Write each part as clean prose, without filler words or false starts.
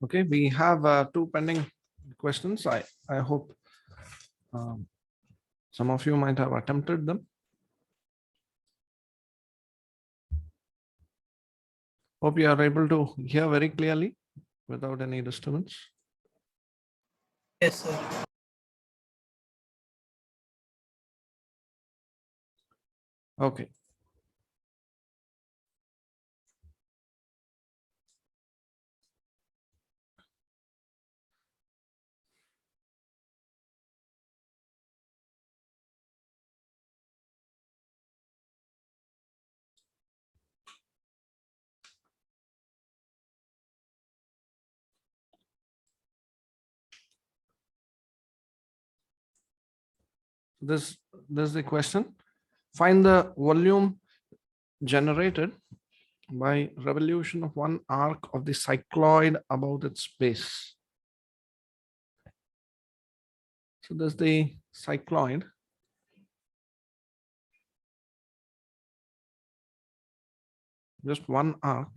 Okay, we have two pending questions. I hope some of you might have attempted them. Hope you are able to hear very clearly without any disturbance. Yes, sir. Okay. This is the question. Find the volume generated by revolution of one arc of the cycloid about its base. So this is the cycloid. Just one arc.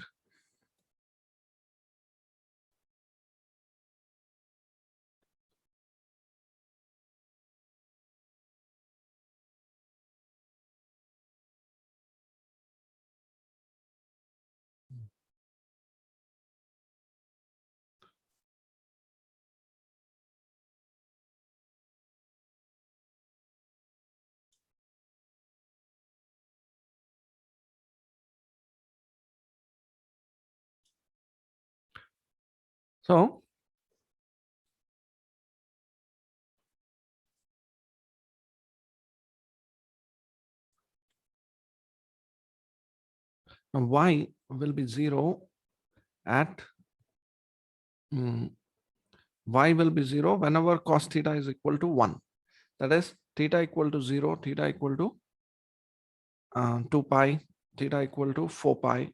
So now y will be 0 at y will be 0 whenever cos theta is equal to 1. That is theta equal to 0, theta equal to 2 pi, theta equal to 4 pi,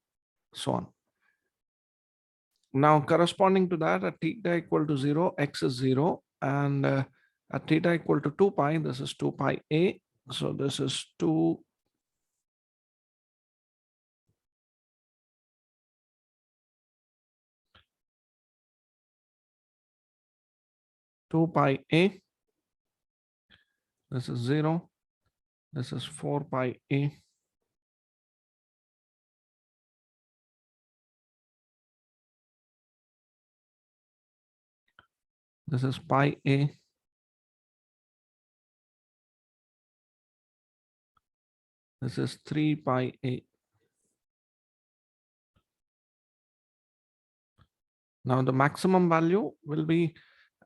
so on. Now corresponding to that, at theta equal to 0, x is 0, and at theta equal to 2 pi, this is 2 pi a. So this is 2 pi a. This is 0. This is 4 pi a. This is pi a. This is 3 pi a. Now the maximum value will be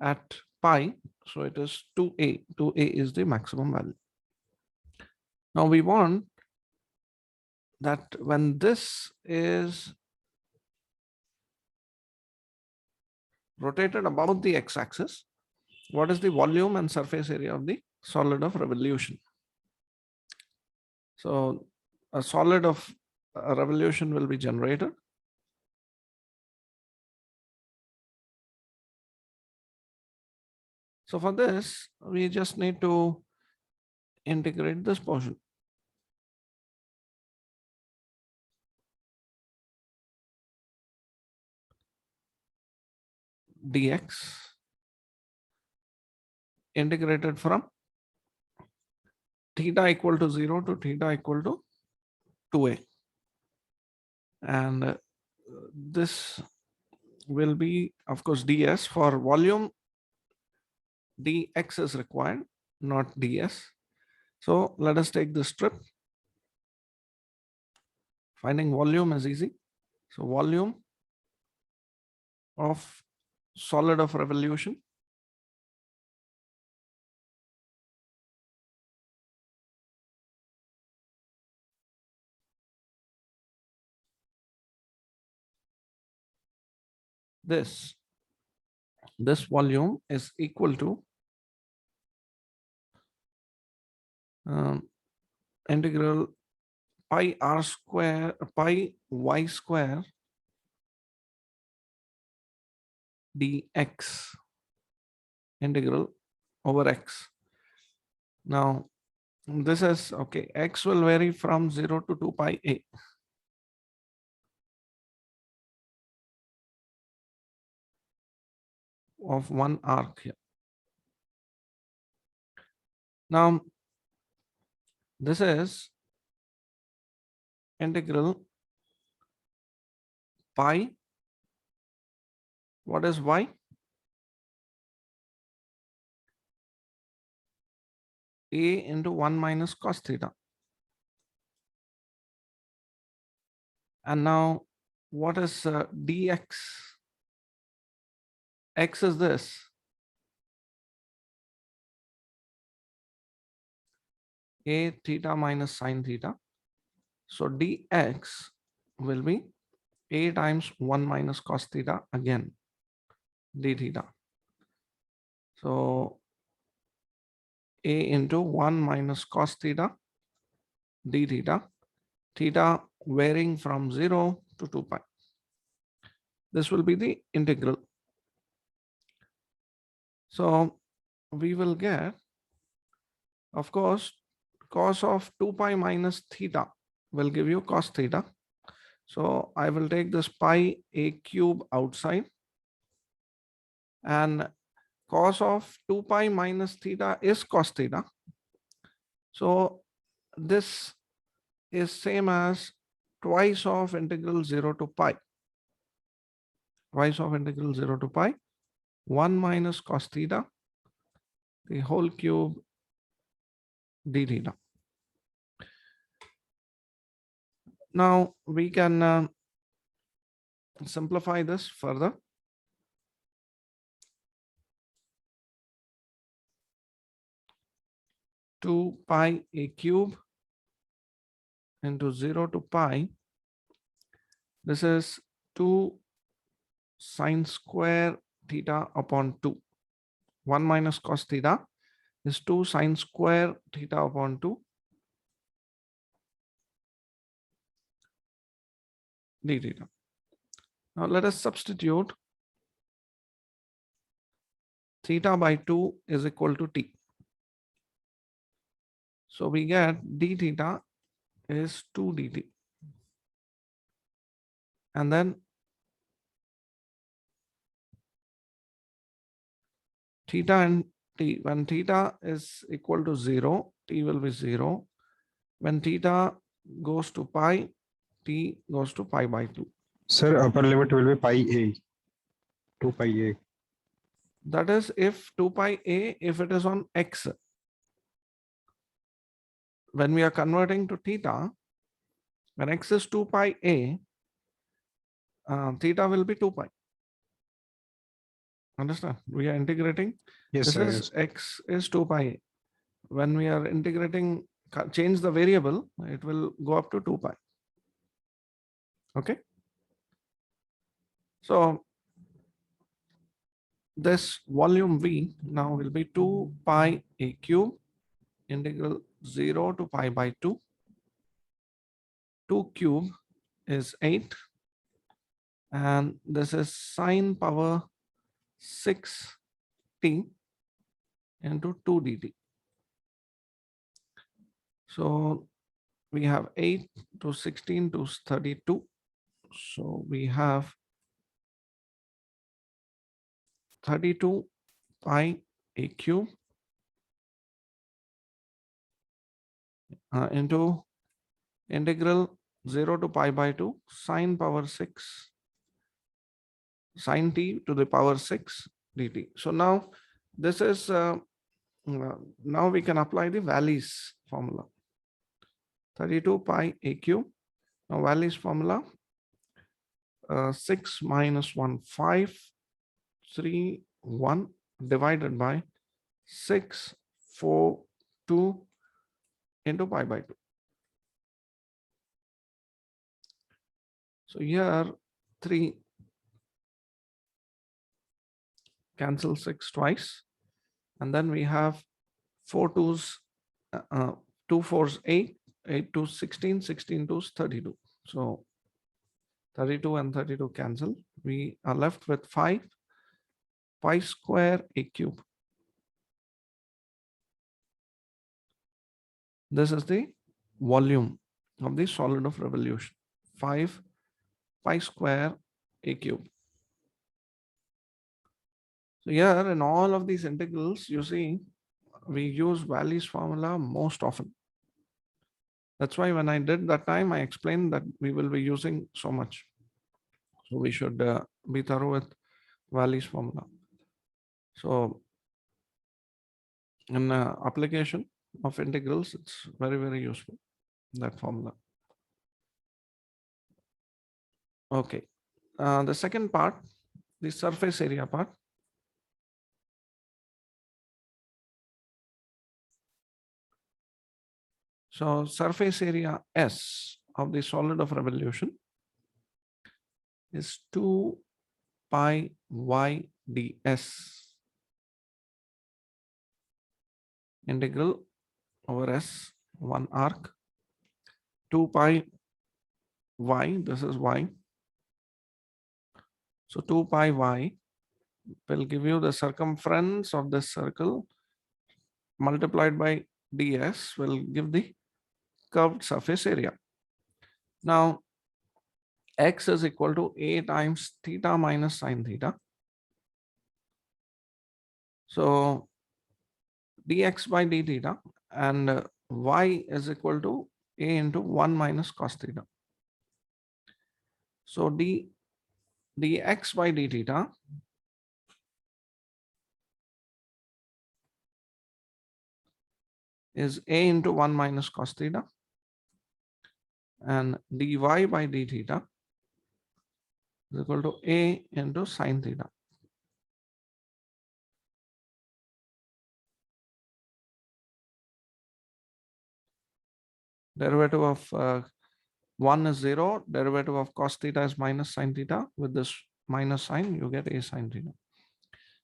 at pi. So it is 2a. 2a is the maximum value. Now we want that when this is rotated about the x-axis, what is the volume and surface area of the solid of revolution? So a solid of a revolution will be generated. So for this, we just need to integrate this portion. Dx integrated from theta equal to 0 to theta equal to 2a. And this will be, of course, ds. For volume, dx is required, not ds. So let us take this strip. Finding volume is easy. So volume of solid of revolution this volume is equal to integral pi r square pi y square dx integral over x. Now this is okay, x will vary from 0 to 2 pi a. of one arc here. Now, this is integral pi. What is y? A into 1 minus cos theta. And now, what is dx? X is this. A theta minus sine theta. So dx will be a times 1 minus cos theta again, d theta. So a into 1 minus cos theta, d theta, theta varying from 0 to 2 pi. This will be the integral. So we will get, of course, cos of 2 pi minus theta will give you cos theta. So I will take this pi a cube outside, and cos of 2 pi minus theta is cos theta. So this is same as twice of integral 0 to pi. Twice of integral 0 to pi, 1 minus cos theta, the whole cube d theta. Now we can simplify this further. Two pi a cube into 0 to pi. This is 2 sine square theta upon 2. 1 minus cos theta is 2 sine square theta upon 2 d theta. Now let us substitute theta by 2 is equal to t. So we get d theta is 2 dt. And then theta and t, when theta is equal to 0, t will be 0. When theta goes to pi, t goes to pi by 2. Sir, upper limit will be pi a, 2 pi a. That is if 2 pi a, if it is on x. When we are converting to theta, when x is 2 pi a, theta will be 2 pi. Understand? We are integrating. Yes, This sir. is Yes. x is 2 pi a. When we are integrating, change the variable, it will go up to 2 pi. Okay. So this volume V now will be 2 pi a cube integral 0 to pi by 2. 2 cube is 8. And this is sine power 6t into 2 dt. So we have 8 to 16 to 32. So we have 32 pi a cube into integral 0 to pi by 2 sine power 6 sine t to the power 6 dt. So now this is now we can apply the Wallis formula. 32 pi a cube. Now Wallis formula 6 minus 1 5 3 1 divided by 6 4 2 into pi by 2. So here 3 cancel 6 twice, and then we have 4 2s, 2 4s 8, 8 2 16, 16 2s 32. So 32 and 32 cancel. We are left with 5 pi square a cube. This is the volume of the solid of revolution. 5 pi square a cube. So here in all of these integrals, you see, we use Wally's formula most often. That's why when I did that time, I explained that we will be using so much. So we should be thorough with Wally's formula. So in application of integrals, it's very, very useful, that formula. Okay. The second part, the surface area part. So surface area S of the solid of revolution is 2 pi y ds integral over S, one arc, 2 pi y, this is y. So 2 pi y will give you the circumference of this circle multiplied by ds will give the curved surface area. Now, x is equal to a times theta minus sine theta. So dx by d theta and y is equal to a into 1 minus cos theta. So dx by d theta is a into 1 minus cos theta, and dy by d theta is equal to a into sine theta. Derivative of 1 is 0, derivative of cos theta is minus sine theta. With this minus sign, you get a sine theta.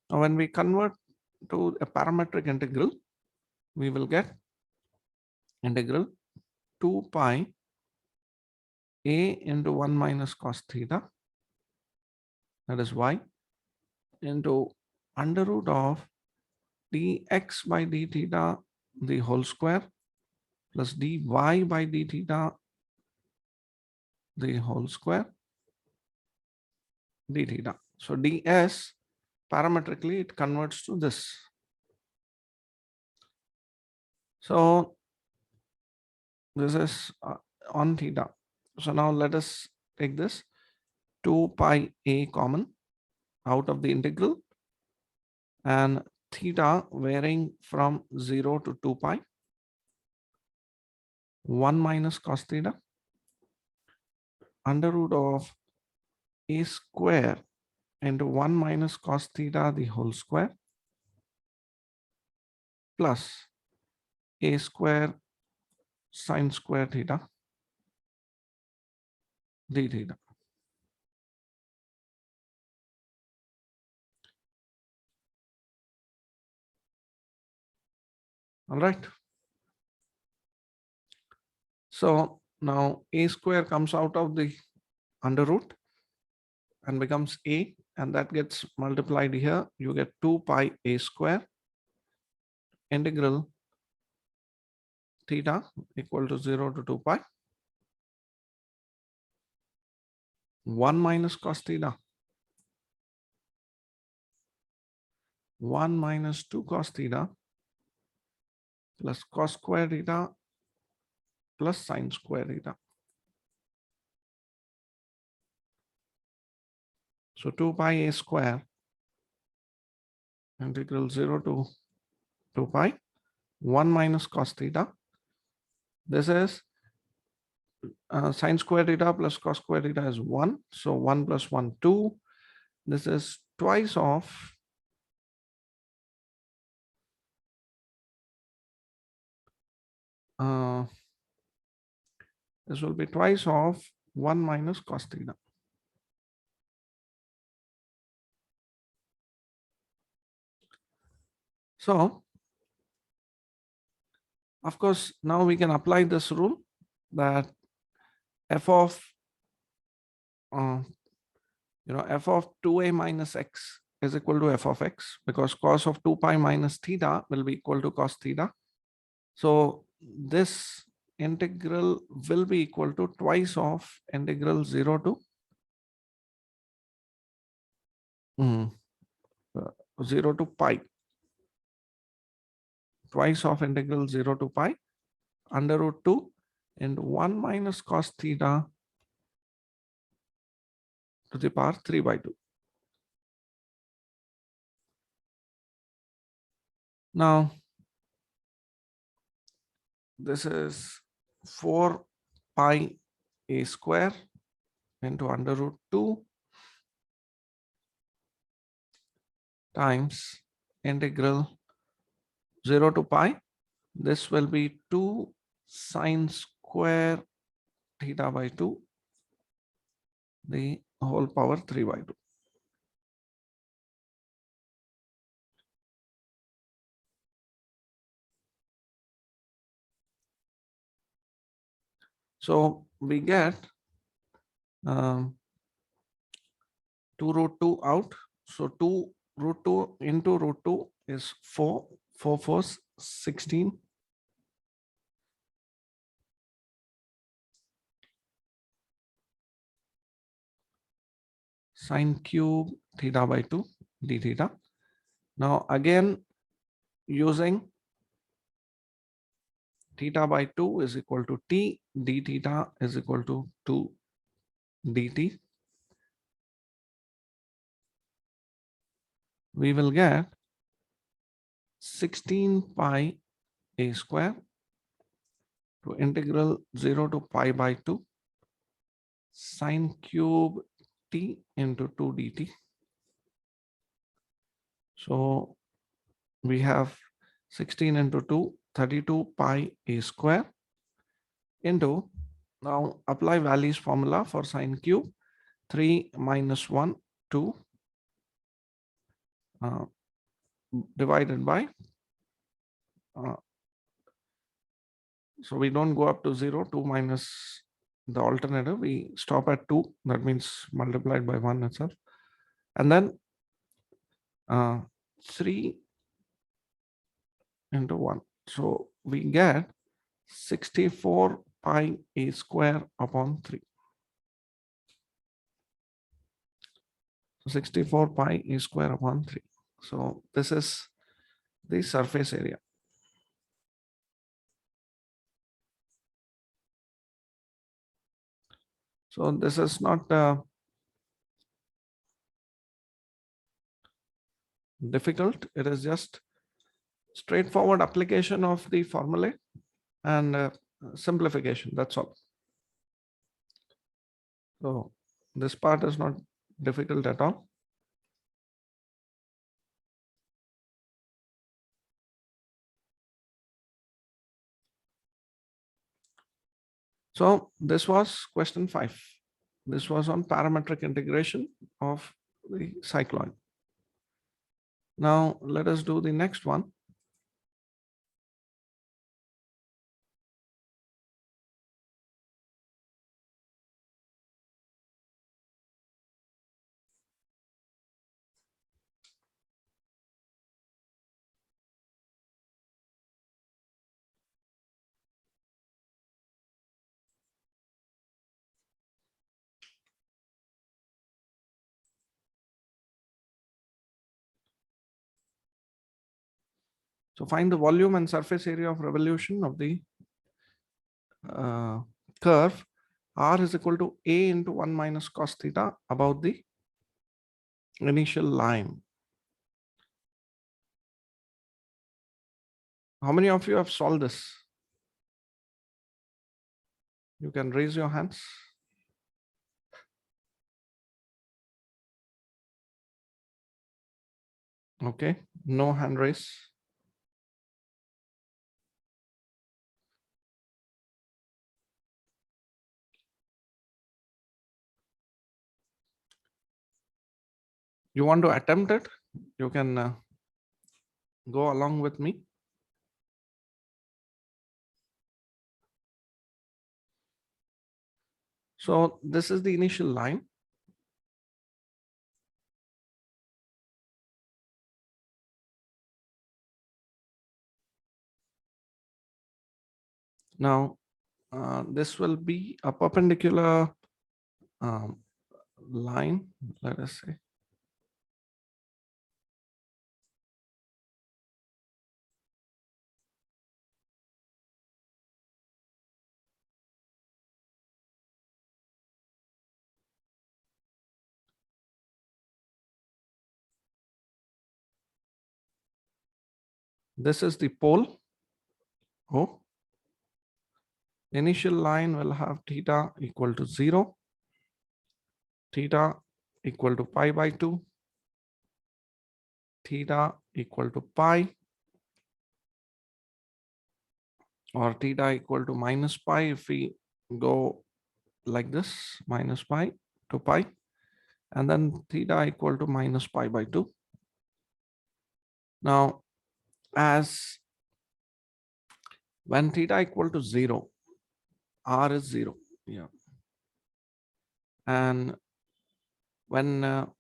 Now, when we convert to a parametric integral, we will get integral 2 pi a into 1 minus cos theta, that is y, into under root of dx by d theta, the whole square, plus dy by d theta, the whole square, d theta. So ds, parametrically, it converts to this. So this is on theta. So now let us take this 2 pi a common out of the integral, and theta varying from 0 to 2 pi, 1 minus cos theta, under root of a square into 1 minus cos theta, the whole square, plus a square sine square theta d theta. All right. So now a square comes out of the under root and becomes a, and that gets multiplied here. You get 2 pi a square integral theta equal to 0 to 2 pi, 1 minus cos theta, 1 minus 2 cos theta, plus cos square theta plus sine square theta. So 2 pi a square integral 0 to 2 pi, 1 minus cos theta. This is sine square theta plus cos square theta is 1. So 1 plus 1, 2. This is twice of this will be twice of 1 minus cos theta. So, of course, now we can apply this rule that f of f of 2a minus x is equal to f of x, because cos of 2 pi minus theta will be equal to cos theta. So this integral will be equal to twice of integral 0 to 0 to pi, twice of integral 0 to pi under root 2 and 1 minus cos theta to the power 3 by 2. Now, this is 4 pi a square into under root 2 times integral 0 to pi. This will be 2 sine square theta by 2, the whole power 3 by 2. So we get 2 root 2 out. So 2 root 2 into root 2 is 4. 4 fours 16. Sine cube theta by 2 d theta. Now again, using theta by 2 is equal to t, d theta is equal to 2 dt. We will get 16 pi a square to integral 0 to pi by 2 sine cube t into 2 dt. So we have 16 into 2, 32 pi a square into, now apply Valley's formula for sine cube, 3 minus 1, 2 divided by, so we don't go up to 0, 2 minus the alternative, we stop at 2, that means multiplied by 1 itself. And then 3 into 1. So we get 64 pi a square upon 3. So 64 pi a square upon 3. So this is the surface area. So this is not difficult. It is just straightforward application of the formulae and simplification. That's all. So this part is not difficult at all. So this was question 5. This was on parametric integration of the cycloid. Now let us do the next one. So find the volume and surface area of revolution of the curve r is equal to a into 1 minus cos theta about the initial line. How many of you have solved this? You can raise your hands. Okay, no hand raise. You want to attempt it? You can go along with me. So this is the initial line. Now this will be a perpendicular line, let us say. This is the pole O. Initial line will have theta equal to 0, theta equal to pi by 2, theta equal to pi, or theta equal to minus pi if we go like this, minus pi to pi, and then theta equal to minus pi by 2. Now, as when theta equal to 0, r is 0. Yeah. And when now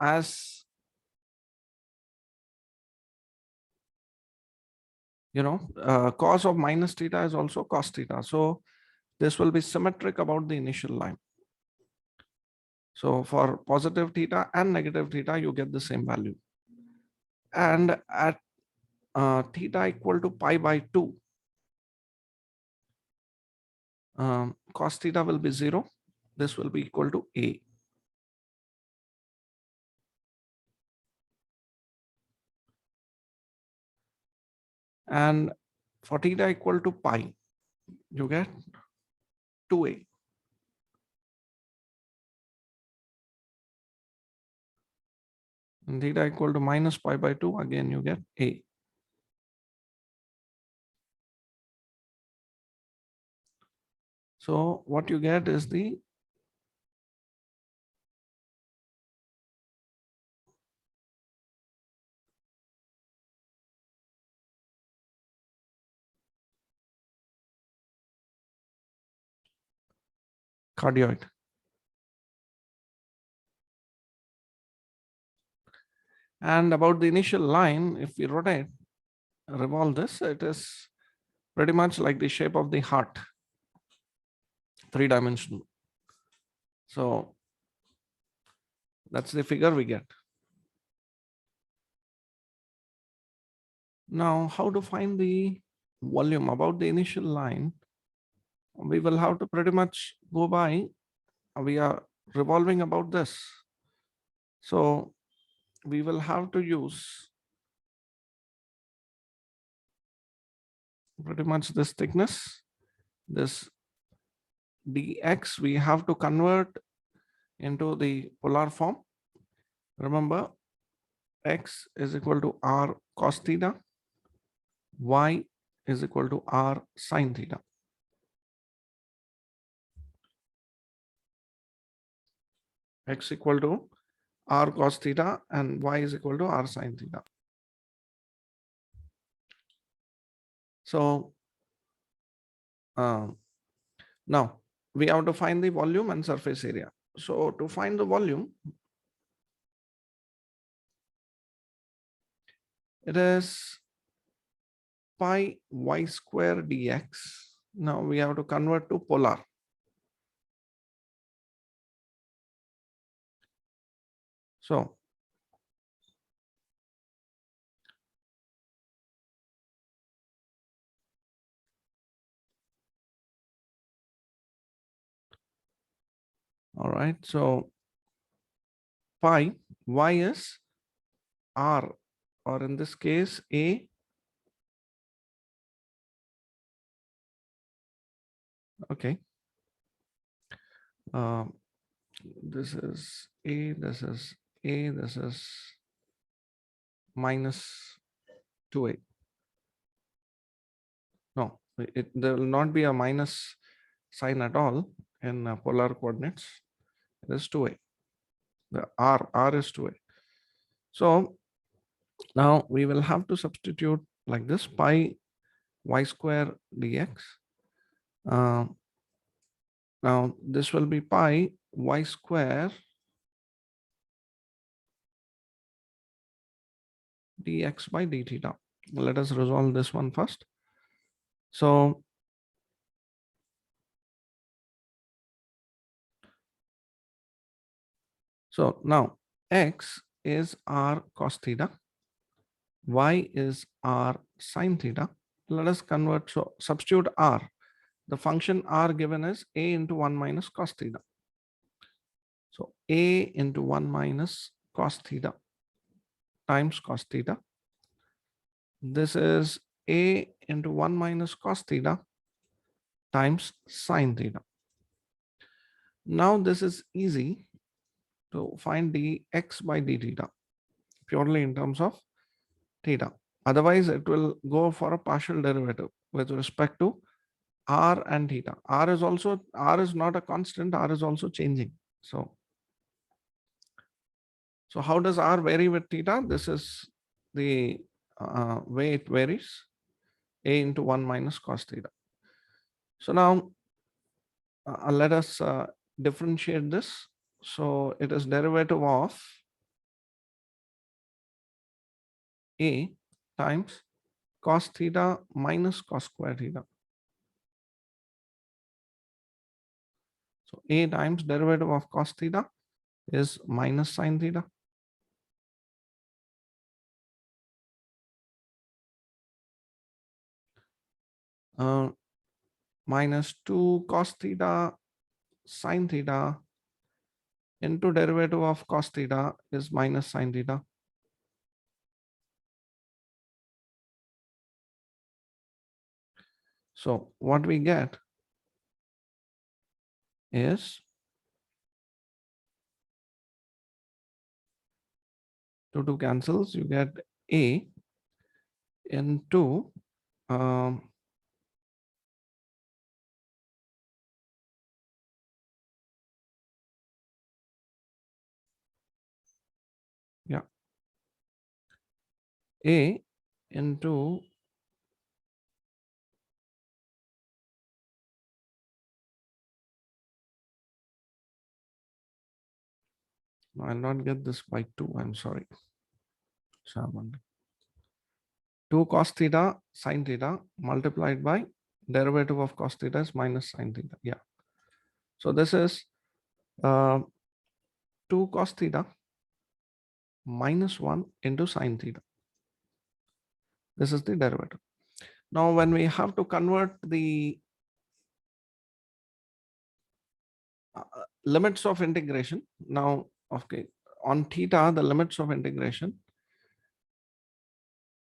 as cos of minus theta is also cos theta. So this will be symmetric about the initial line. So for positive theta and negative theta, you get the same value. And at theta equal to pi by 2, cos theta will be 0. This will be equal to A. And for theta equal to pi, you get 2A. And theta equal to minus pi by 2, again you get A. So what you get is the cardioid. And about the initial line, if we revolve this, it is pretty much like the shape of the heart, 3-dimensional. So that's the figure we get. Now, how to find the volume about the initial line? We will have to pretty much go by, we are revolving about this. So we will have to use pretty much this thickness, this dx, we have to convert into the polar form. Remember, x is equal to r cos theta, y is equal to r sin theta. X equal to r cos theta and y is equal to r sin theta. So now we have to find the volume and surface area. So to find the volume, it is pi y square dx. Now we have to convert to polar. So all right, so pi, y is r, or in this case a. Okay, this is a, this is a, this is minus 2a. No, there will not be a minus sign at all in polar coordinates. It is 2a. The r is 2a. So now we will have to substitute like this, pi y square dx. Now this will be pi y square dx by d theta. Let us resolve this one first. So now x is r cos theta, y is r sin theta. Let us convert, so substitute r. The function r given is a into 1 minus cos theta. So a into 1 minus cos theta. times cos theta. This is A into 1 minus cos theta times sin theta. Now this is easy to find dx by d theta purely in terms of theta. Otherwise, it will go for a partial derivative with respect to r and theta. R is not a constant, r is also changing. So how does r vary with theta? This is the way it varies, A into 1 minus cos theta. So now let us differentiate this. So it is derivative of A times cos theta minus cos square theta. So A times derivative of cos theta is minus sin theta. Minus 2 cos theta sin theta into derivative of cos theta is minus sin theta. So what we get is 2 cancels, you get A into A into I'll not get this by 2, I'm sorry. 2 cos theta sin theta multiplied by derivative of cos theta is minus sin theta. Yeah. So this is 2 cos theta minus 1 into sin theta. This is the derivative. Now, when we have to convert the limits of integration, now, okay, on theta, the limits of integration,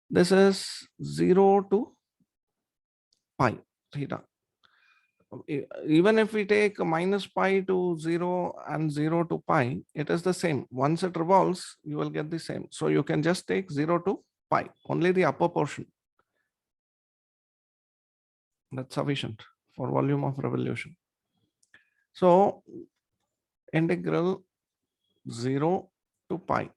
this is 0 to pi theta. Even if we take minus pi to 0 and 0 to pi, it is the same. Once it revolves, you will get the same. So you can just take 0 to pi, only the upper portion. That's sufficient for volume of revolution. So integral 0 to pi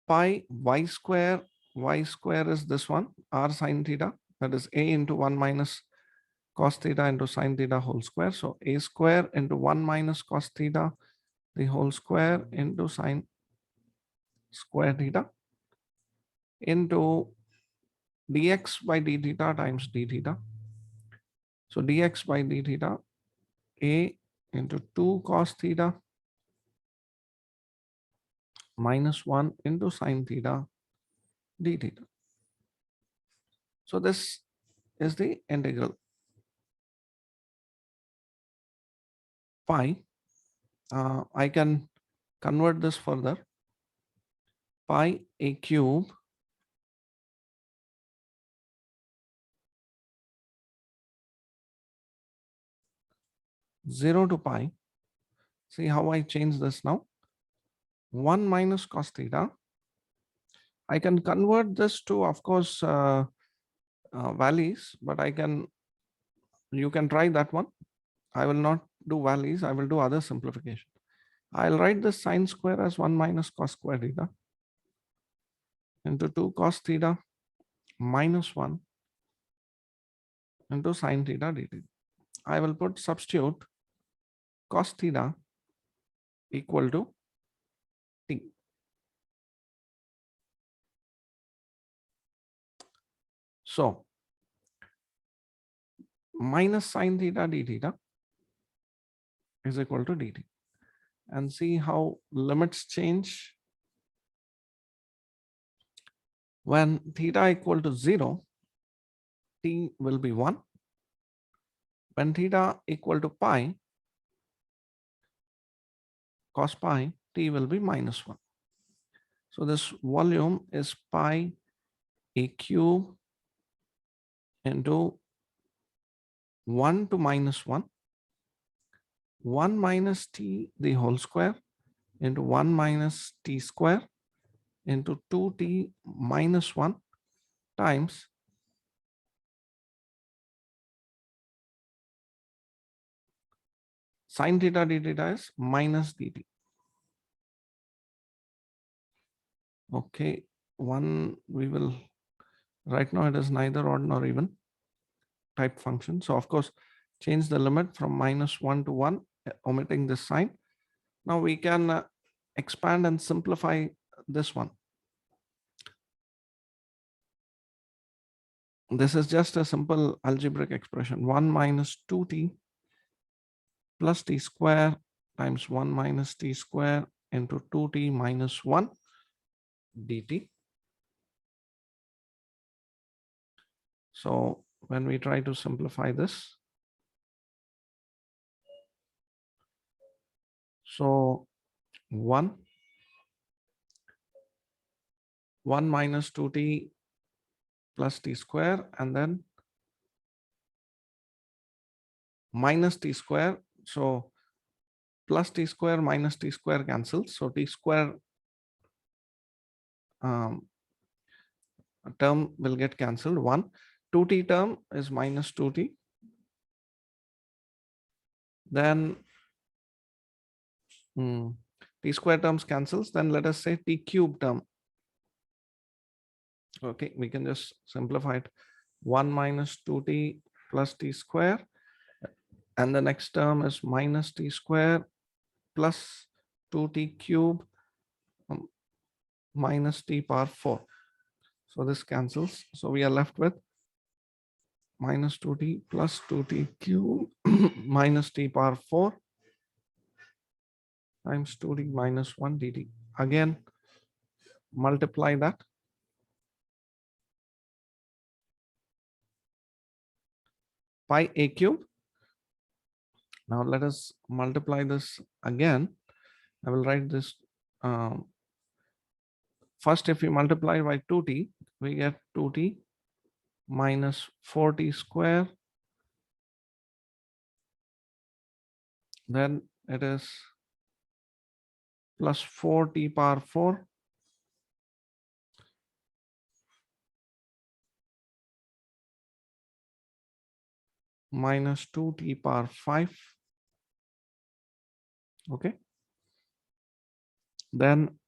y square is this one, r sin theta, that is A into 1 minus cos theta into sin theta whole square. So A square into 1 minus cos theta, the whole square into sin square theta into dx by d theta times d theta. So dx by d theta, A into 2 cos theta minus 1 into sin theta d theta. So this is the integral. Pi, I can convert this further. Pi a cube zero to pi. See how I change this now. 1 minus cos theta. I can convert this to, of course, valleys, but you can try that one. I will not do valleys. I will do other simplification. I'll write the sine square as 1 minus cos square theta into 2 cos theta minus 1 into sine theta dt. I will put substitute cos theta equal to t. So minus sine theta d theta is equal to dt. And see how limits change. When theta equal to 0, t will be 1. When theta equal to pi, cos pi, t will be -1. So this volume is pi a cube into 1 to -1, 1 minus t the whole square into 1 minus t square into 2t minus 1 times sine theta d theta is minus dt. Okay, one we will, right now it is neither odd nor even type function. So of course, change the limit from -1 to 1, omitting this sign. Now we can expand and simplify this one. This is just a simple algebraic expression, 1 minus 2t plus t square times 1 minus t square into 2t minus 1 dt. So when we try to simplify this, so 1 minus 2t plus t square and then minus t square. So plus t square minus t square cancels. So t square term will get cancelled. 2t term is minus 2t. Then t square terms cancels. Then let us say t cube term. Okay, we can just simplify it. 1 minus 2t plus t square. And the next term is minus t square plus 2t cube minus t power 4. So this cancels. So we are left with minus 2t plus 2t cube minus t power 4 times 2t minus 1 dt. Again, multiply that. Pi a cube. Now let us multiply this again. I will write this. First, if we multiply by 2t, we get 2t minus 4t square. Then it is plus 4t power 4 minus 2t power 5. Okay. Then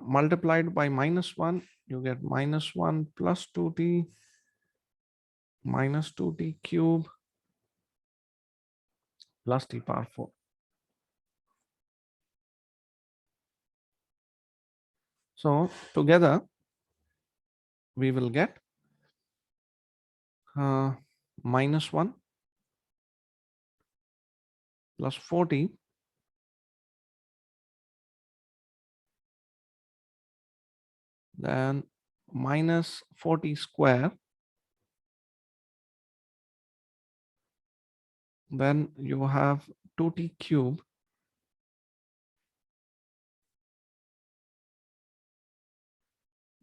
multiplied by -1, you get -1 plus 2t minus 2t cube plus t power 4. So together we will get -1 plus 40 then minus 40 square, then you have 2t cube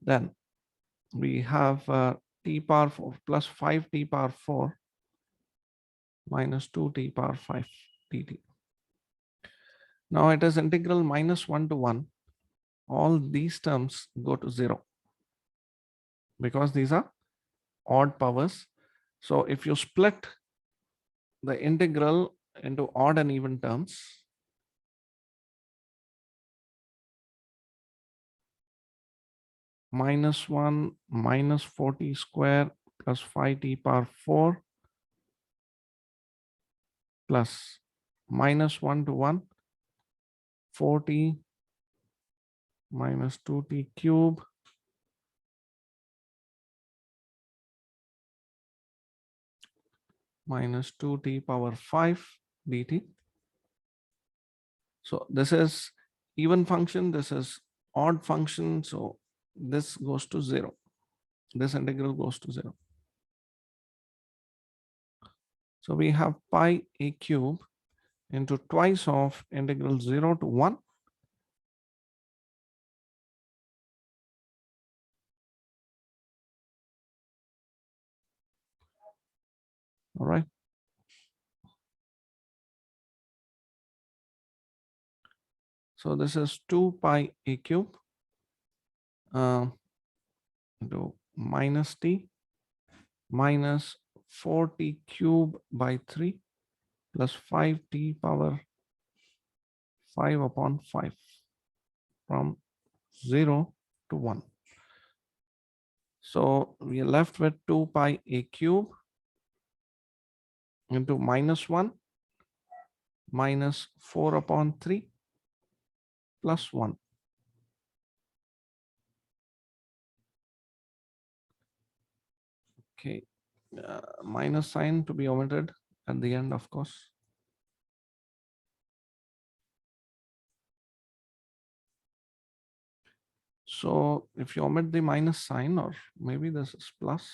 then we have t power 4 plus 5t power 4 minus 2t power 5 dt. Now it is integral -1 to 1. All these terms go to 0 because these are odd powers. So if you split the integral into odd and even terms, -1 minus 40 square plus 5t power 4 plus -1 to 1, 4t minus 2t cube minus 2t power 5 dt. So this is even function, this is odd function. So this goes to 0. This integral goes to 0. So we have pi a cube into twice of integral 0 to 1 All right. So this is 2 pi a cube into minus t minus 4t cube by 3 plus 5t power 5 upon 5 from 0 to 1. So we are left with 2 pi a cube into minus 1 minus 4 upon 3 plus 1. Okay, minus sign to be omitted at the end, of course. So if you omit the minus sign, or maybe this is plus,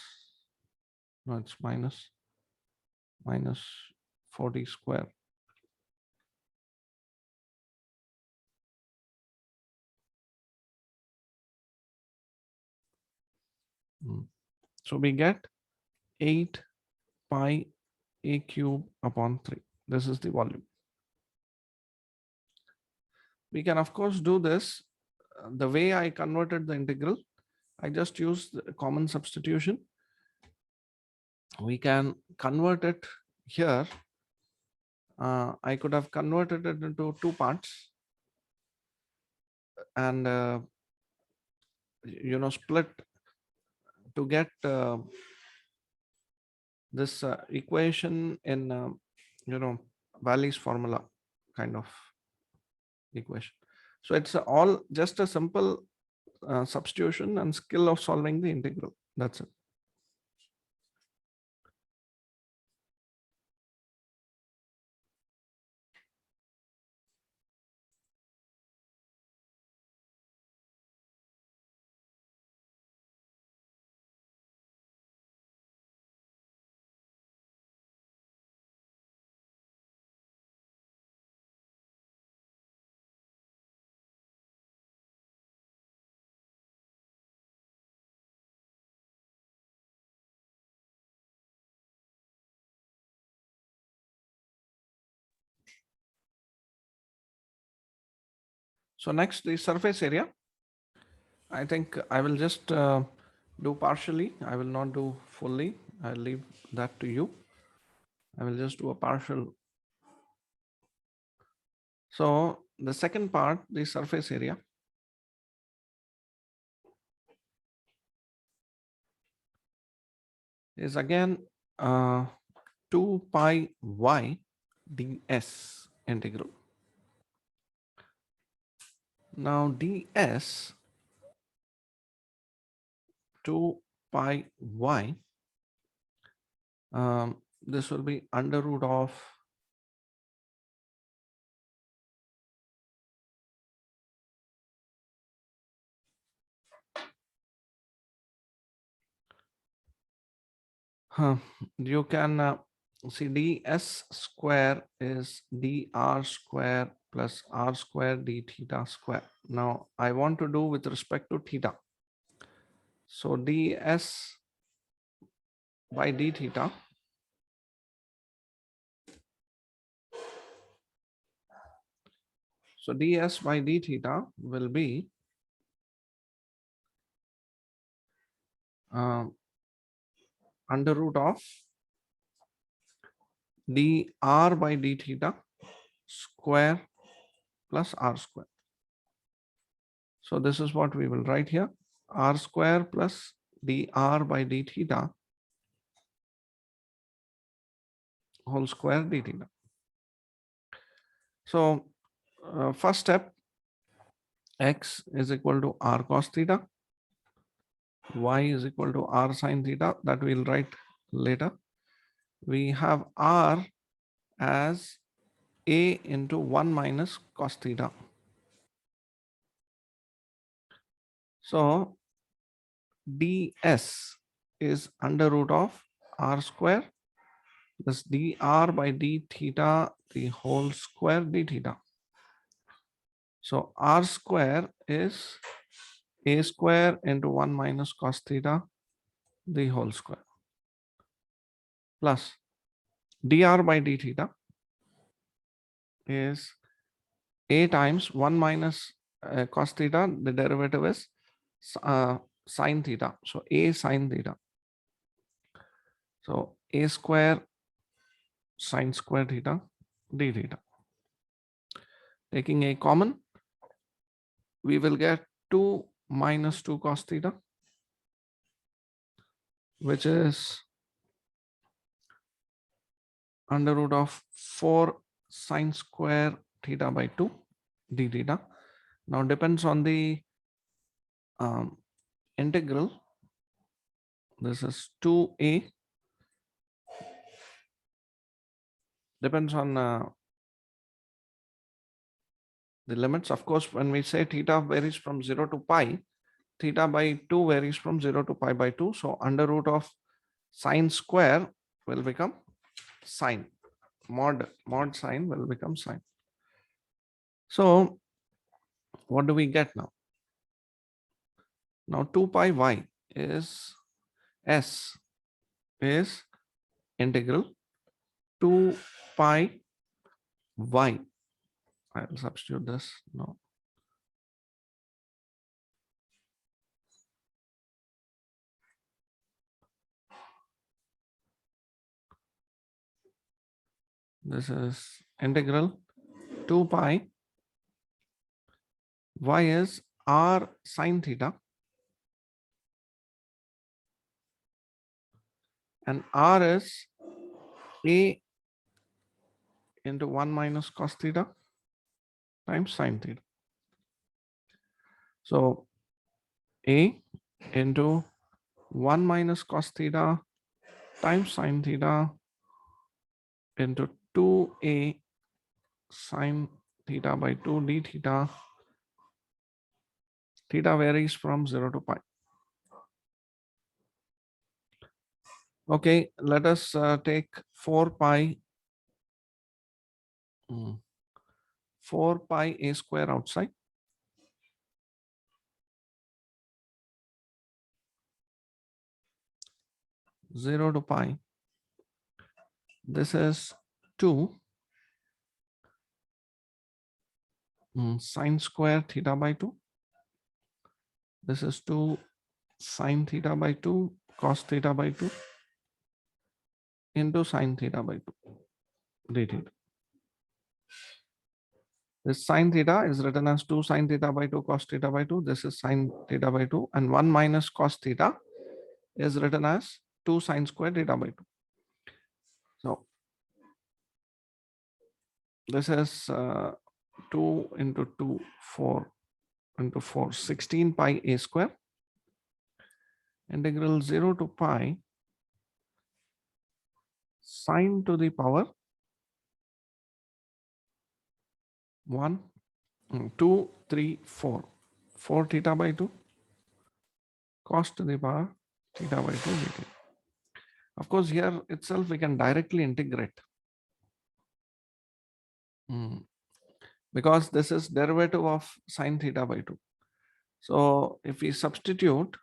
no, it's minus 40 square. So we get 8 pi a cube upon 3. This is the volume. We can, of course, do this the way I converted the integral. I just used the common substitution. We can convert it here. I could have converted it into 2 parts and split to get this equation in Valley's formula kind of equation. So it's all just a simple substitution and skill of solving the integral. That's it. So next, the surface area. I think I will just do partially. I will not do fully. I'll leave that to you. I will just do a partial. So the second part, the surface area. Is again 2 pi y ds integral. Now ds 2 pi y, this will be under root of you can see ds square is dr square plus r square d theta square. Now I want to do with respect to theta. So ds by d theta so ds by d theta will be under root of dr by d theta square plus r square. So this is what we will write here, r square plus dr by d theta whole square d theta. So first step, x is equal to r cos theta, y is equal to r sin theta, that we'll write later. We have r as a into 1 minus cos theta. So ds is under root of r square plus dr by d theta the whole square d theta. So r square is a square into 1 minus cos theta the whole square plus dr by d theta is a times 1 minus cos theta. The derivative is sine theta. So a sine theta. So a square sine square theta d theta. Taking a common, we will get 2 minus 2 cos theta, which is under root of 4 sine square theta by 2 d theta. Now depends on the integral. This is 2a, depends on the limits. Of course, when we say theta varies from 0 to pi, theta by 2 varies from 0 to pi by 2. So under root of sine square will become sine. Mod sine will become sine. So what do we get now? Now 2 pi y is s is integral 2 pi y. I will substitute this now. This is integral 2 pi y is r sine theta, and r is a into 1 minus cos theta times sine theta. So a into 1 minus cos theta times sine theta into 2a sine theta by 2 d theta. Theta varies from 0 to pi. Okay, let us take 4 pi 4 pi a square outside. Zero to pi. This is 2 sine square theta by 2. This is 2 sine theta by 2 cos theta by 2 into sine theta by 2 d theta. This sine theta is written as 2 sine theta by 2 cos theta by 2. This is sine theta by 2, and 1 minus cos theta is written as 2 sine square theta by 2. So this is 2 into 2, 4 into 4, 16 pi a square. Integral 0 to pi sine to the power 1, 2, 3, 4. 4 theta by 2 cos to the power theta by 2 dt. Of course, here itself we can directly integrate because this is derivative of sine theta by 2. So if we substitute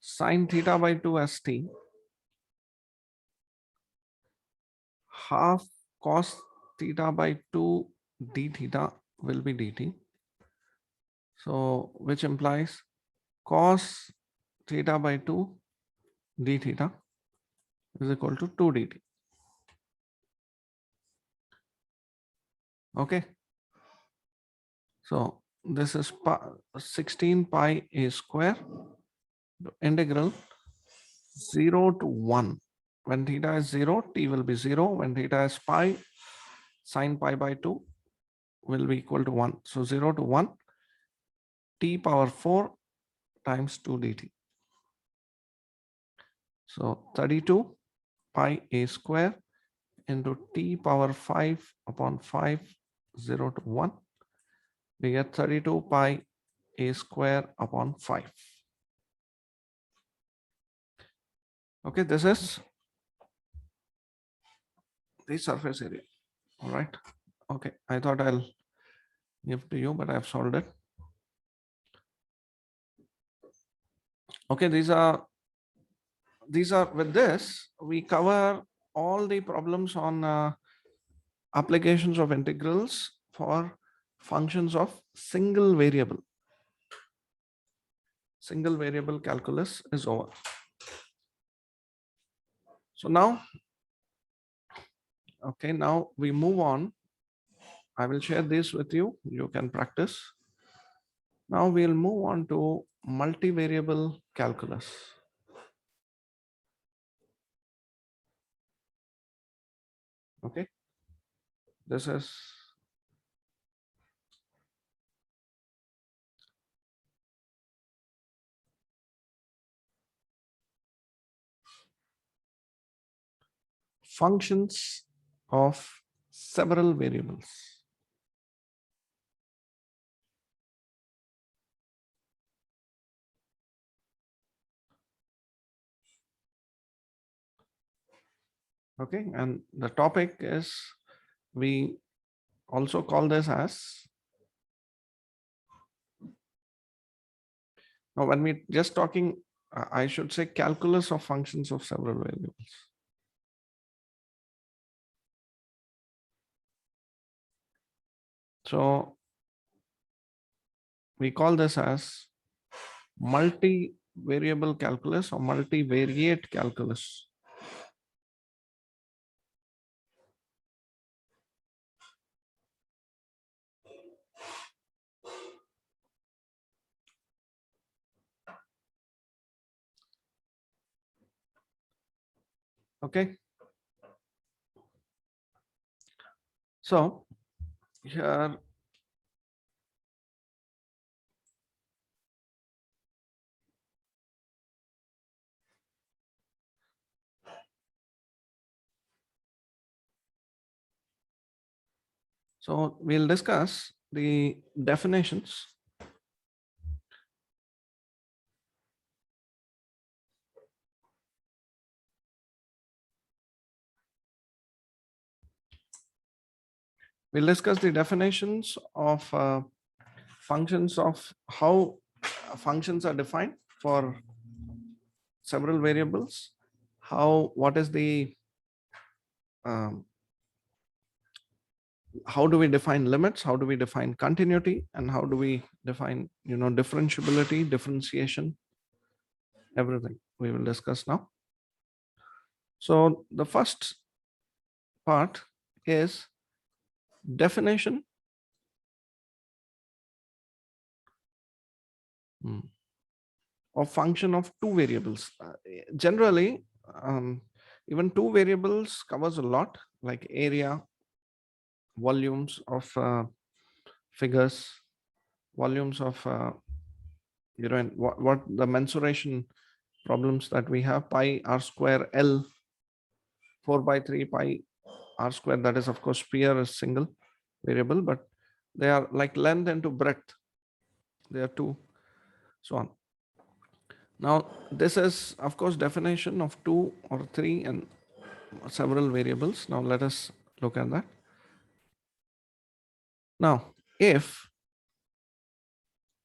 sine theta by 2 as t, half cos theta by 2 d theta will be dt. So which implies cos theta by 2 d theta is equal to 2 dt. Okay. So this is 16 pi a square integral 0 to 1. When theta is 0, t will be 0. When theta is pi, sine pi by 2 will be equal to 1. So 0 to 1, t power 4 times 2 dt. So 32 pi a square into t power 5 upon 5, 0 to 1. We get 32 pi a square upon 5. Okay, this is the surface area. All right. Okay, I thought I'll give to you, but I've solved it. Okay, these are with this, we cover all the problems on applications of integrals for functions of single variable. Single variable calculus is over. So now, okay, now we move on. I will share this with you. You can practice. Now we'll move on to multivariable calculus. Okay, this is functions of several variables. Okay, and the topic is, we also call this as, now when we just talking, I should say calculus of functions of several variables. So we call this as multivariable calculus or multivariate calculus. Okay. So here, so we'll discuss the definitions. We'll discuss the definitions of functions, of how functions are defined for several variables, what is the, um, how do we define limits, how do we define continuity, and how do we define, differentiability, differentiation, everything we will discuss now. So the first part is definition of function of two variables. Generally, even two variables covers a lot, like area, volumes of figures, volumes of and what the mensuration problems that we have, pi r square L, 4 by 3 pi r square, that is of course sphere is single variable, but they are like length into breadth, they are two, so on. Now this is of course definition of two or three and several variables. Now let us look at that. Now if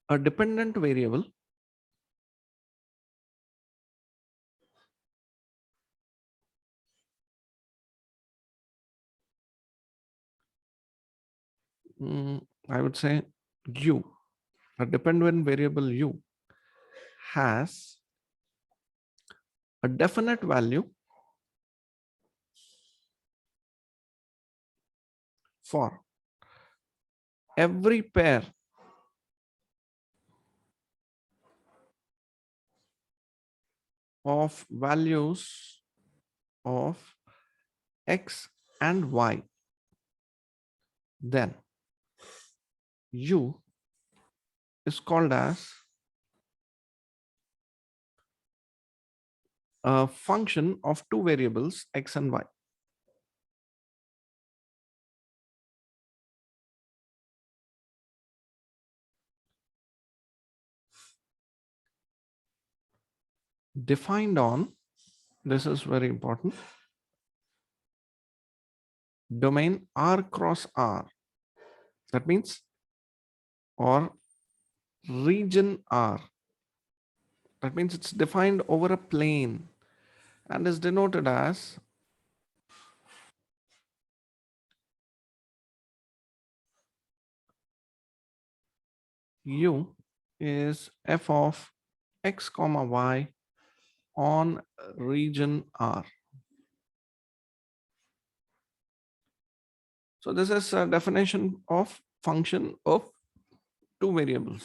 a dependent variable I would say u, a dependent variable u has a definite value for every pair of values of x and y, then u is called as a function of two variables x and y. Defined on, this is very important, domain R cross R. That means, or region R. That means it's defined over a plane and is denoted as U is f of x comma y on region R. So this is a definition of function of two variables.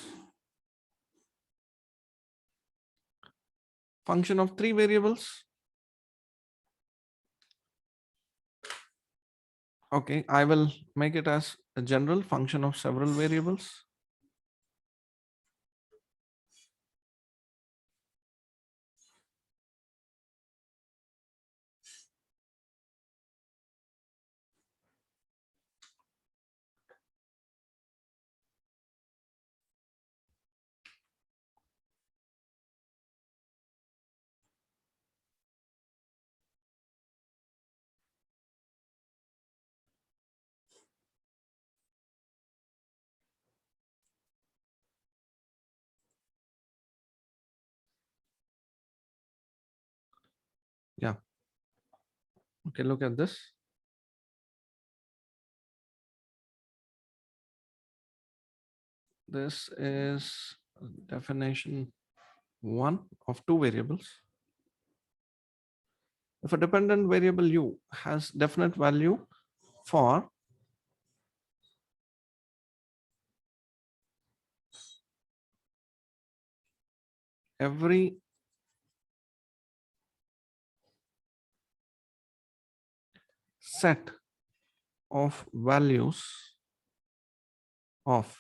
Function of three variables. Okay, I will make it as a general function of several variables. Yeah. Okay, look at this. This is definition one of two variables. If a dependent variable u has definite value for every set of values of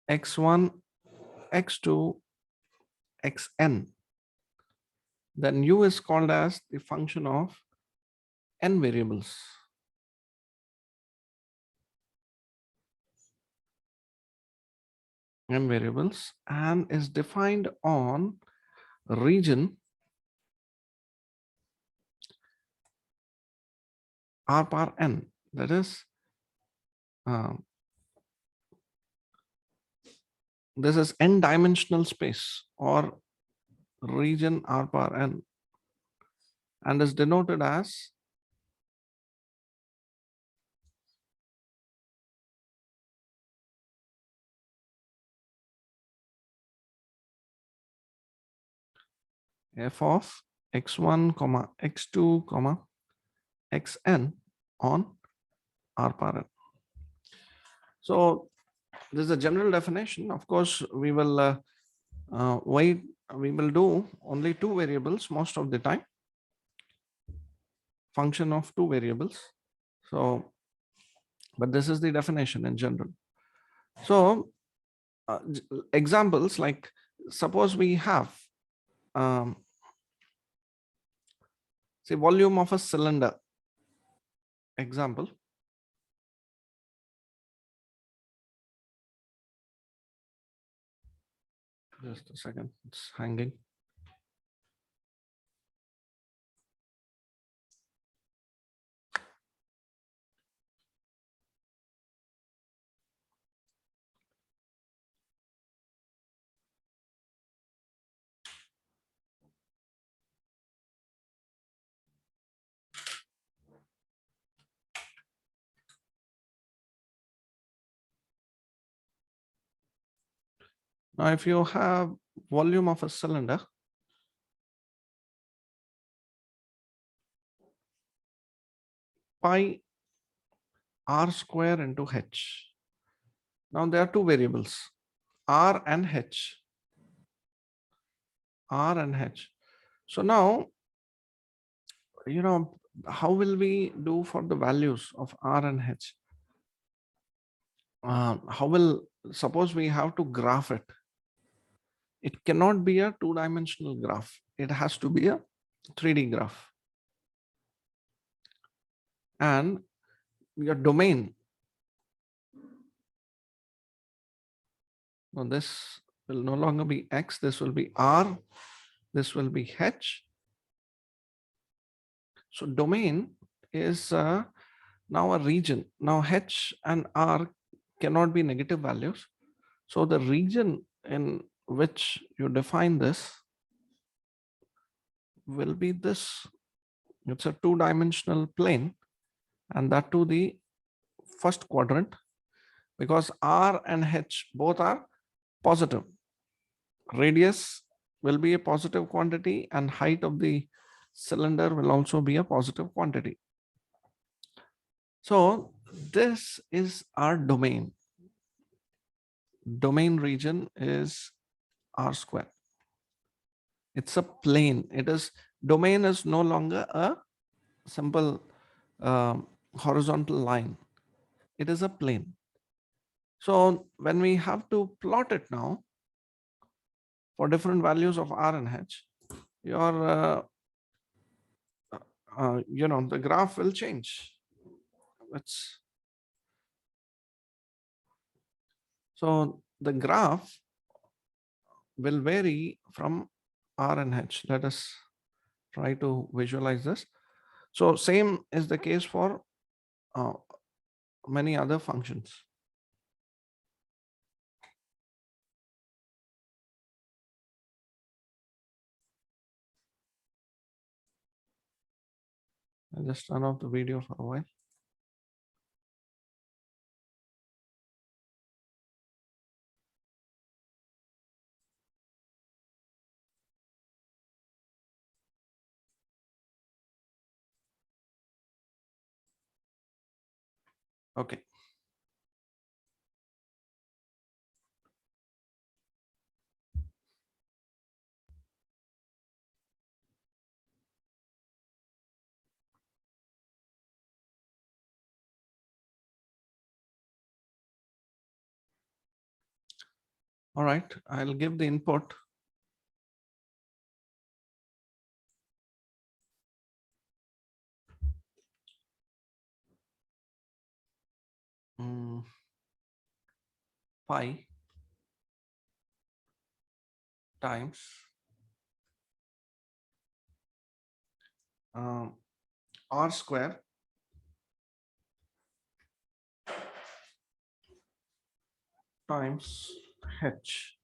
x1, x2, xn, then u is called as the function of n variables. N variables and is defined on region R power n. That is, this is n dimensional space or region R power n and is denoted as f of x1, x2, xn on R power n. So this is a general definition. Of course, we will wait. We will do only two variables most of the time. Function of two variables. So, but this is the definition in general. So examples like suppose we have say volume of a cylinder. Example. Just a second, it's hanging. Now, if you have volume of a cylinder, pi r square into h. Now there are two variables, r and h. R and h. So now, how will we do for the values of r and h? How will, suppose we have to graph it. It cannot be a two-dimensional graph. It has to be a 3D graph. And your domain, now this will no longer be x, this will be r, this will be h. So domain is now a region. Now h and r cannot be negative values. So the region in which you define this will be this. It's a two-dimensional plane, and that to the first quadrant, because R and H both are positive. Radius will be a positive quantity, and height of the cylinder will also be a positive quantity. So this is our domain. Domain region is R square. It's a plane. Domain is no longer a simple horizontal line. It is a plane. So when we have to plot it now for different values of R and H, your the graph will change. So the graph will vary from R and H. Let us try to visualize this. So same is the case for many other functions. I'll just turn off the video for a while. Okay. All right, I'll give the input. Pi times R square times H.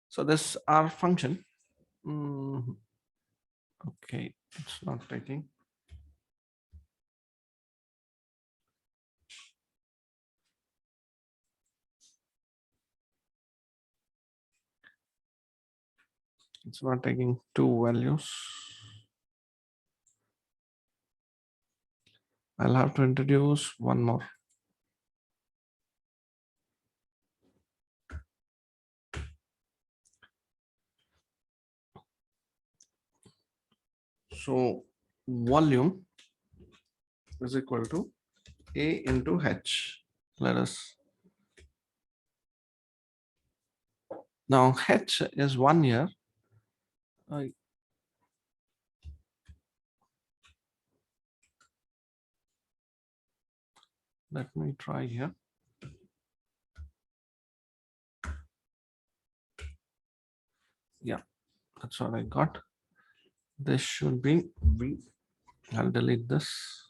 So this R function. Okay, it's not taking. It's not taking two values. I'll have to introduce one more. So volume is equal to A into H. Let us. Now H is 1 year. Let me try here. Yeah, that's what I got. This should be V. I'll delete this.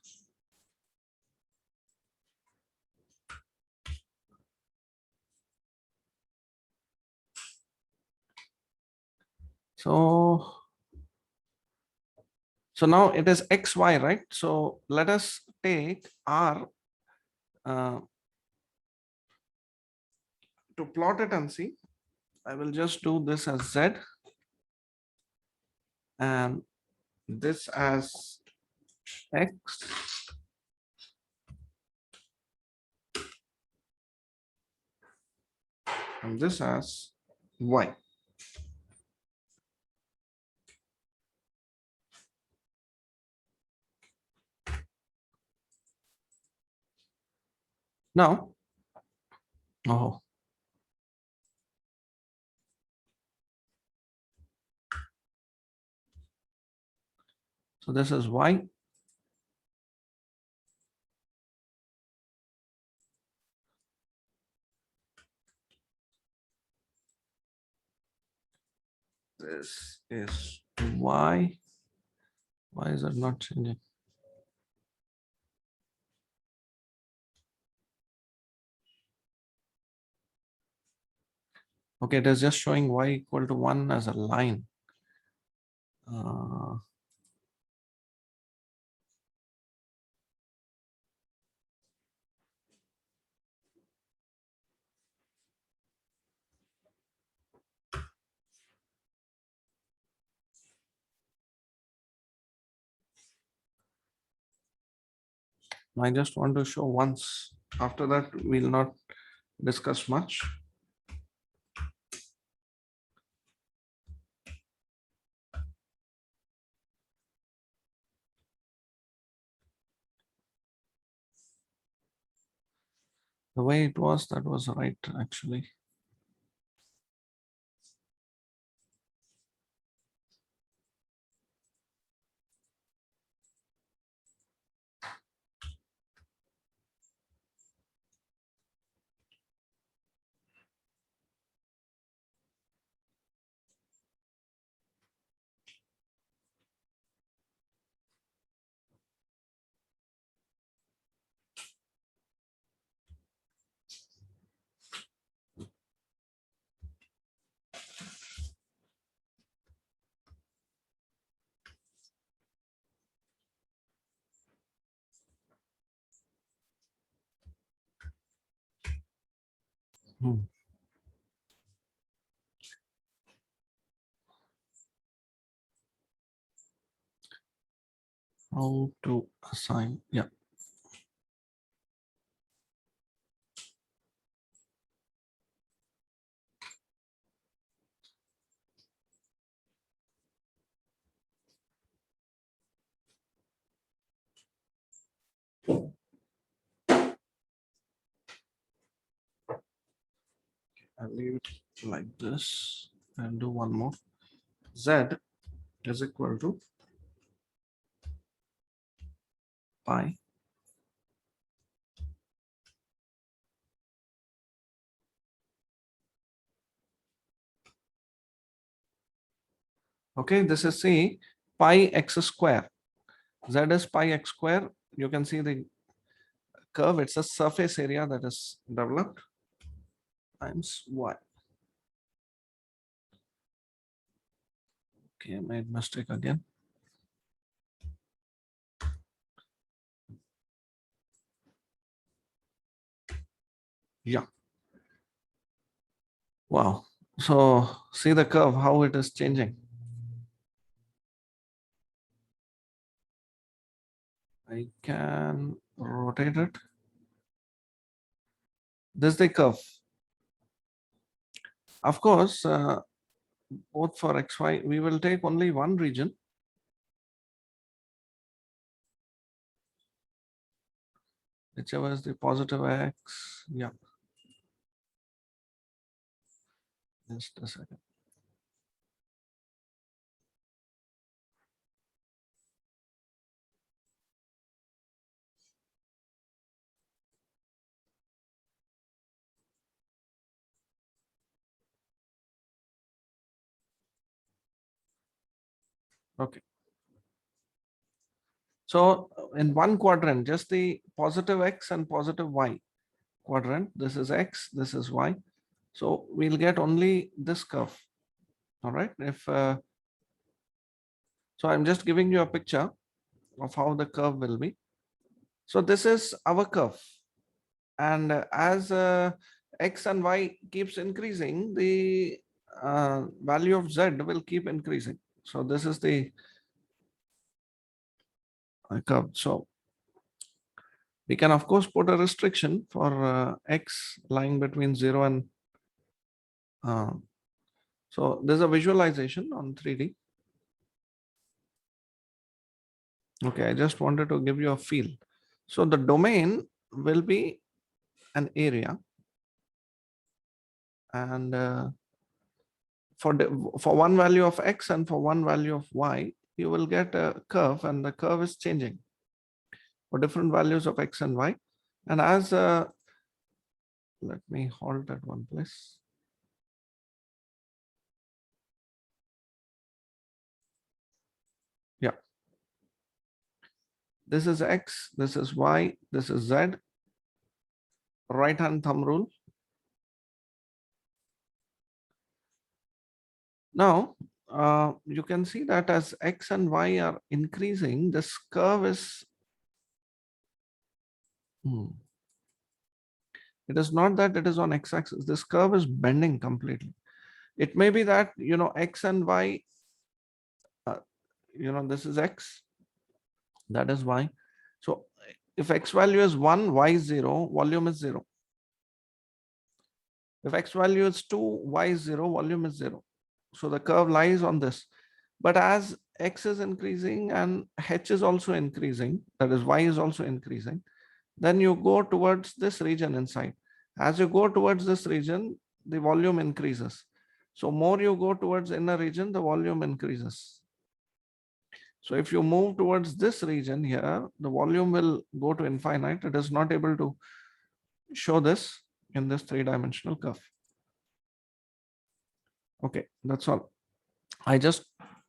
So now it is XY, right? So let us take R to plot it and see. I will just do this as Z and this as X and this as Y. Now, so this is Y. This is Y. Why is it not changing? Okay, it is just showing Y equal to 1 as a line. Uh, I just want to show once. After that, we'll not discuss much. The way it was, that was right, actually. Hmm. How to assign? Yeah. I'll leave it like this and do one more. Z is equal to pi. Okay, this is C pi x square. Z is pi x square. You can see the curve. It's a surface area that is developed times y. Okay, I made mistake again. Yeah. Wow. So see the curve, how it is changing. I can rotate it. This is the curve. Of course, both for XY, we will take only one region. Whichever is the positive X. Yeah. Just a second. Okay. So in one quadrant, just the positive X and positive Y quadrant. This is X, this is Y. So we'll get only this curve. All right. So I'm just giving you a picture of how the curve will be. So this is our curve. And as X and Y keeps increasing, the value of Z will keep increasing. So this is the curve. So we can of course put a restriction for X lying between 0 and so there's a visualization on 3D. Okay, I just wanted to give you a feel. So the domain will be an area, and for one value of X and for one value of Y, you will get a curve, and the curve is changing for different values of X and Y. And as let me halt at one place. Yeah. This is X, this is Y, this is Z. Right hand thumb rule. Now, you can see that as X and Y are increasing, this curve is, it is not that it is on X axis. This curve is bending completely. It may be that, X and Y, this is X, that is Y. So if X value is 1, Y is 0, volume is 0. If X value is 2, Y is 0, volume is 0. So the curve lies on this. But as X is increasing and H is also increasing, that is Y is also increasing, then you go towards this region inside. As you go towards this region, the volume increases. So more you go towards inner region, the volume increases. So if you move towards this region here, the volume will go to infinite. It is not able to show this in this three-dimensional curve. Okay, that's all. I just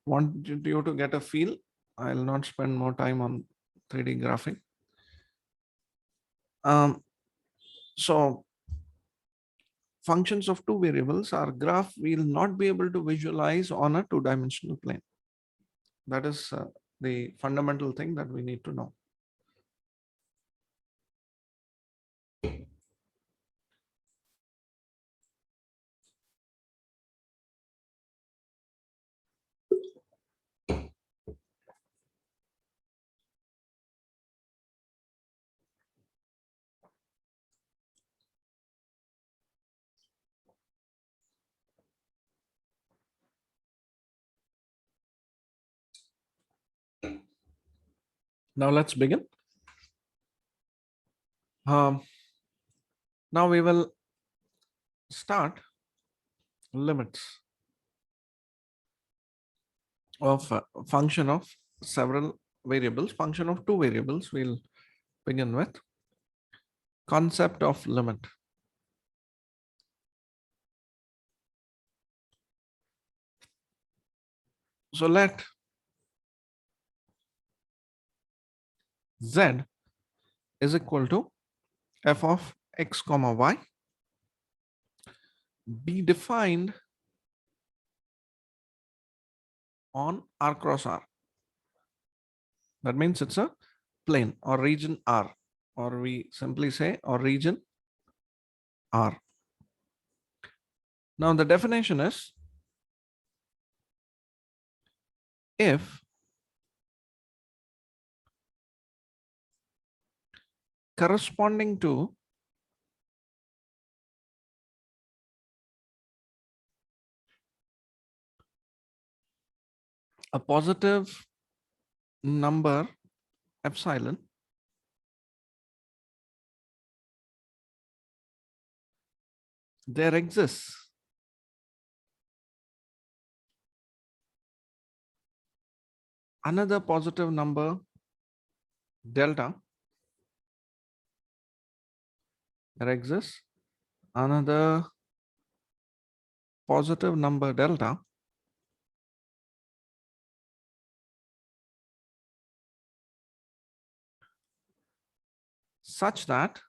want you to get a feel. I'll not spend more time on 3D graphing. So functions of two variables, our graph will not be able to visualize on a two-dimensional plane. That is the fundamental thing that we need to know. Now let's begin. Now we will start limits of function of several variables, function of two variables. We'll begin with concept of limit. So let Z is equal to f of x comma y be defined on R cross R. That means it's a plane or region R, or we simply say or region R. Now the definition is if corresponding to a positive number epsilon, there exists another positive number delta, there exists another positive number delta such that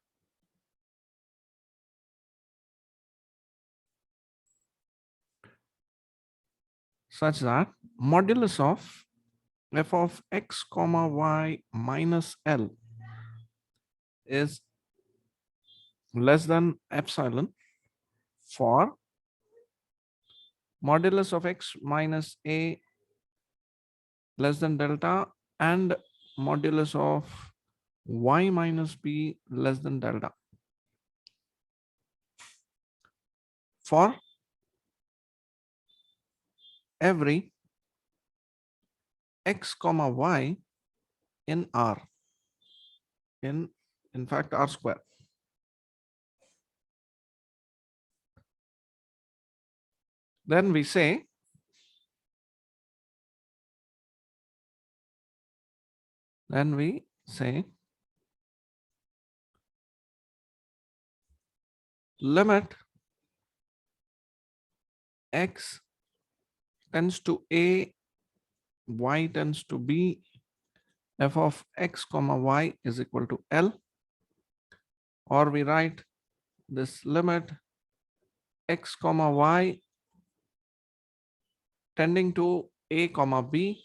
modulus of f of x comma y minus L is less than epsilon for modulus of x minus a less than delta and modulus of y minus b less than delta for every x comma y in R, in fact R square. Then we say limit x tends to a, y tends to b, f of x comma y is equal to L, or we write this limit x comma y tending to a comma b,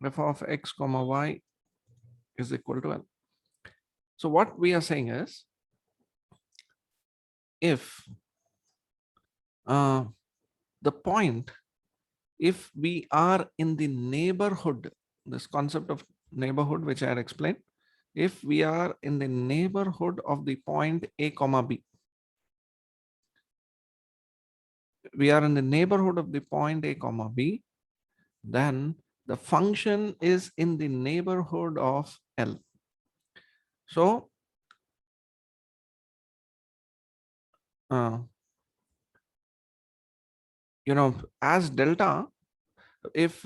f of x comma y is equal to L. So what we are saying is, if the point, if we are in the neighborhood, this concept of neighborhood which I had explained, if we are in the neighborhood of the point a comma b, we are in the neighborhood of the point a comma b, then the function is in the neighborhood of L. So as delta, if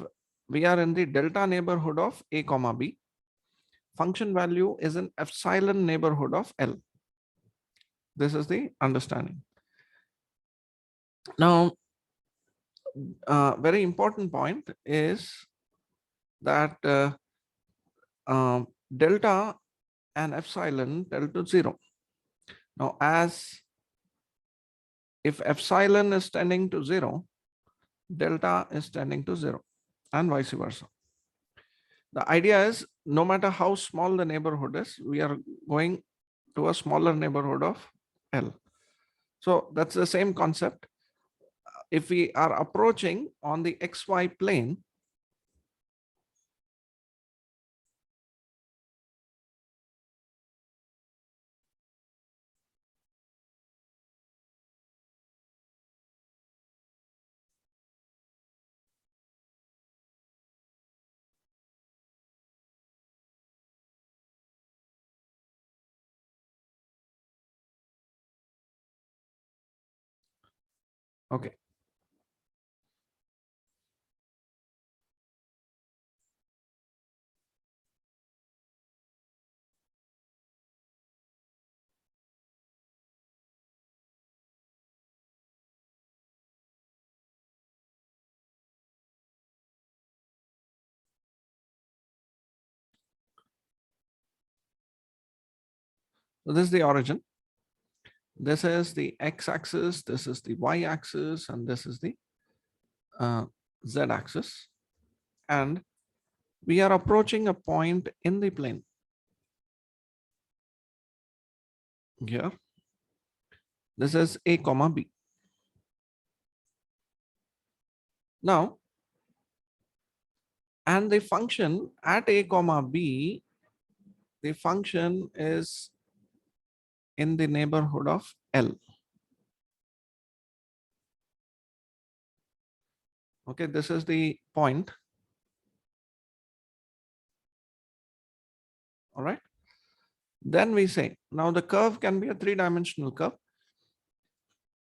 we are in the delta neighborhood of a comma b, function value is in epsilon neighborhood of L. This is the understanding. Now, very important point is that delta and epsilon tell to 0. Now, as if epsilon is tending to 0, delta is tending to 0, and vice versa. The idea is, no matter how small the neighborhood is, we are going to a smaller neighborhood of L. So that's the same concept. If we are approaching on the XY plane, okay. So this is the origin. This is the x-axis, this is the y-axis, and this is the z-axis. And we are approaching a point in the plane here. This is a comma b. Now, and the function at a comma b, the function is in the neighborhood of L. Okay, this is the point. All right. Then we say, now the curve can be a three-dimensional curve.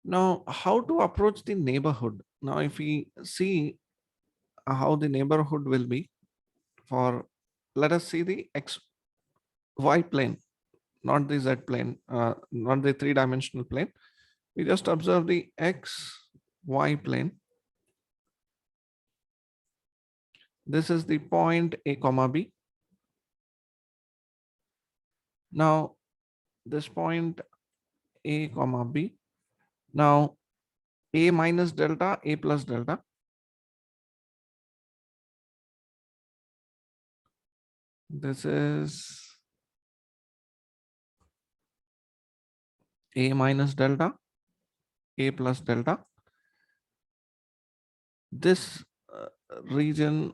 Now, how to approach the neighborhood? Now, if we see how the neighborhood will be for, let us see the XY plane, not the Z plane, not the three-dimensional plane. We just observe the XY plane. This is the point a comma b. Now, this point a comma b. Now, a minus delta, a plus delta. This is a minus delta, a plus delta. This region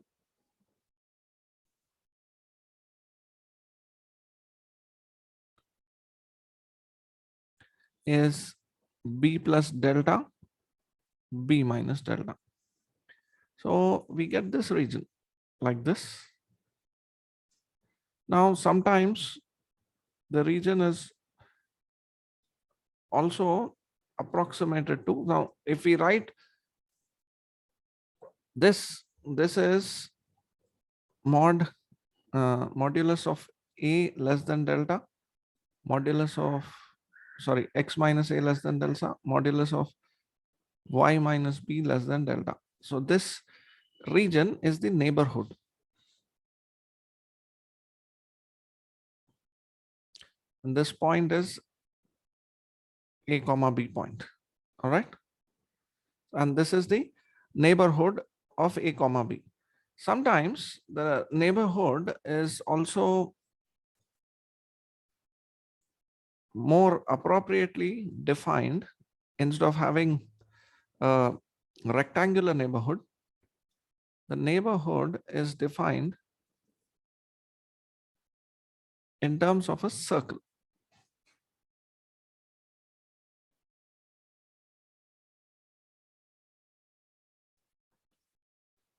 is b plus delta, b minus delta. So we get this region like this. Now, sometimes the region is also approximated to, now if we write this, this is modulus of a less than delta, modulus of, sorry, x minus a less than delta, modulus of y minus b less than delta. So this region is the neighborhood. And this point is a comma b point. All right. And this is the neighborhood of A comma B. Sometimes the neighborhood is also more appropriately defined. Instead of having a rectangular neighborhood, the neighborhood is defined in terms of a circle.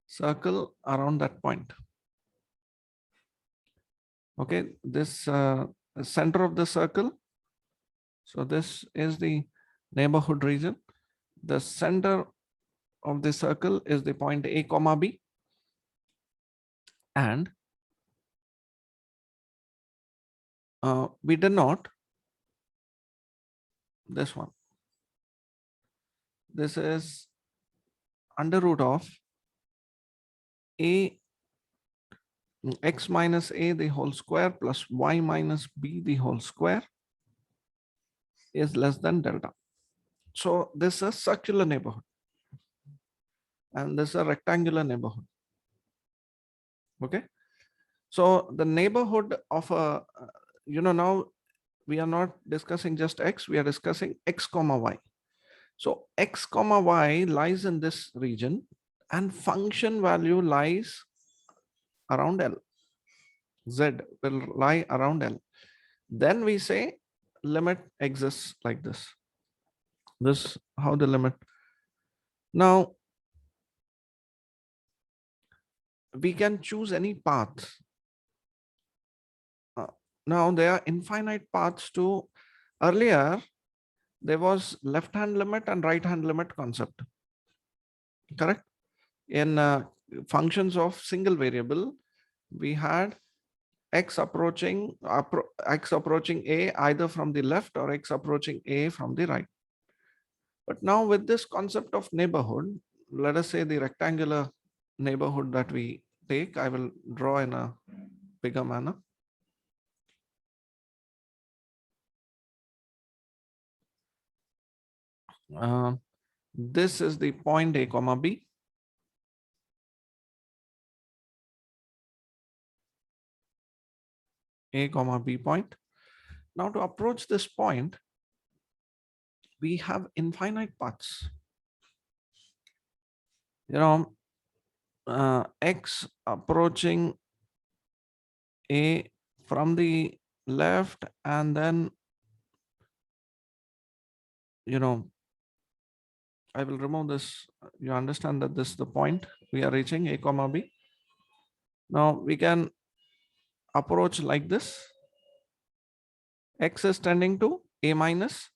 Circle around that point. Okay, this center of the circle. So this is the neighborhood region. The center of the circle is the point A comma B. And we denote this one. This is under root of A x minus A the whole square plus y minus B the whole square is less than delta. So this is a circular neighborhood and this is a rectangular neighborhood. Okay. So the neighborhood of a, now we are not discussing just X, we are discussing X comma Y. So X comma Y lies in this region and function value lies around L. Z will lie around L. Then we say limit exists like this. This how the limit. Now we can choose any path. Now there are infinite paths to. Earlier there was left hand limit and right hand limit concept. Correct? In functions of single variable, we had x approaching A either from the left or x approaching A from the right. But now with this concept of neighborhood, let us say the rectangular neighborhood that we take, I will draw in a bigger manner. This is the point A comma B. A comma B point. Now to approach this point, we have infinite paths. X approaching A from the left, and then, I will remove this. You understand that this is the point we are reaching, A comma B. Now we can approach like this. X is tending to A minus,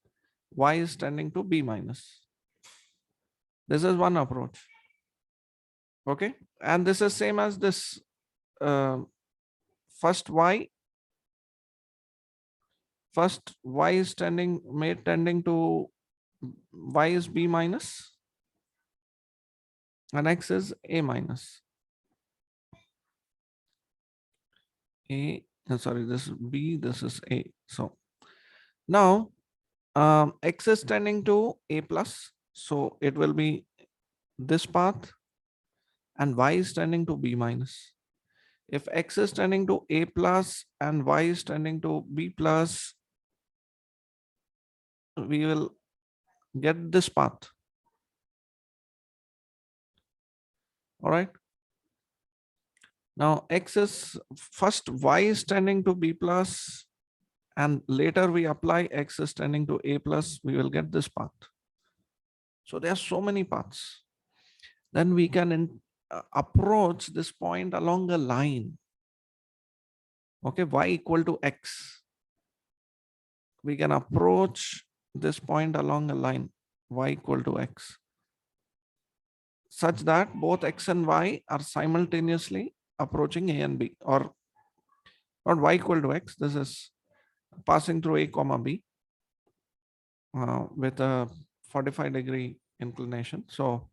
Y is tending to B minus. This is one approach. Okay. And this is same as this first Y is tending to Y is B minus and X is A minus. Sorry, this is B, this is A. So now X is tending to A plus, so it will be this path, and Y is tending to B minus. If X is tending to A plus and Y is tending to B plus, we will get this path. All right. Now X is first Y is tending to B plus, and later we apply X is tending to A plus, we will get this path. So there are so many paths. Then we can approach this point along a line. Okay, Y equal to X. We can approach this point along a line, Y equal to X, such that both X and Y are simultaneously approaching A and B, or not Y equal to X. This is passing through A comma B with a 45-degree inclination. So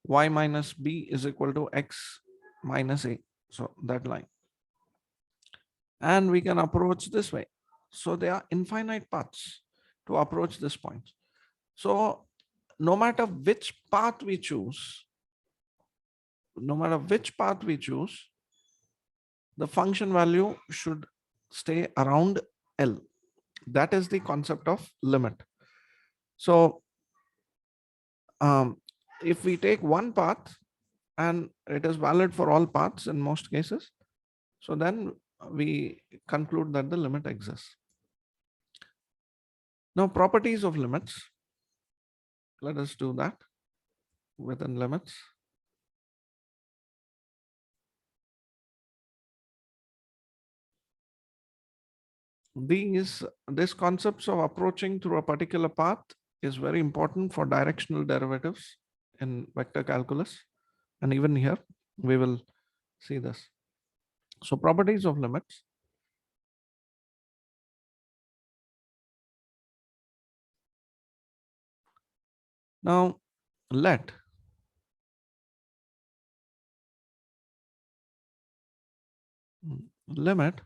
Y minus B is equal to X minus A. So that line. And we can approach this way. So there are infinite paths to approach this point. So no matter which path we choose, no matter which path we choose, the function value should stay around L. That is the concept of limit. So if we take one path and it is valid for all paths in most cases, so then we conclude that the limit exists. Now, properties of limits. Let us do that within limits. These concepts of approaching through a particular path is very important for directional derivatives in vector calculus. And even here, we will see this. So properties of limits. Now, let limit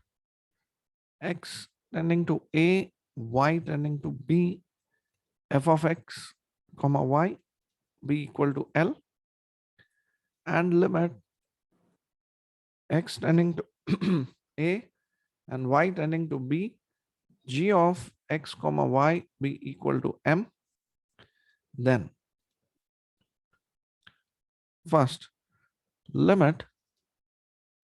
x tending to a, y tending to b, f of x comma y be equal to L, and limit x tending to a and y tending to b, g of x comma y be equal to m. Then first limit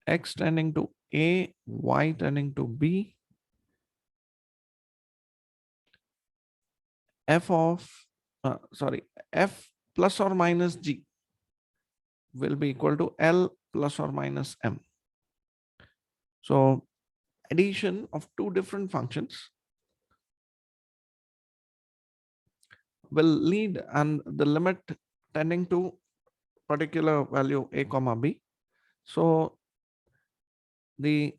x tending to a, y tending to b, f of f plus or minus g will be equal to L plus or minus m. So addition of two different functions will lead, and the limit tending to particular value a comma b. So the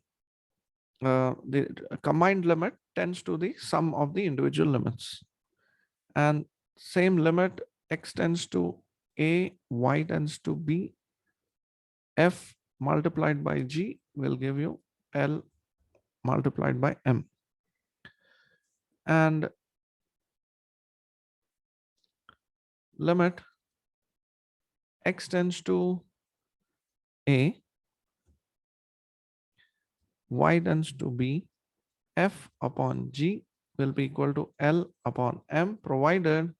combined limit tends to the sum of the individual limits, and same limit x tends to a, y tends to b, f multiplied by g will give you L multiplied by m. And limit x tends to a, y tends to b, f upon g will be equal to L upon m, provided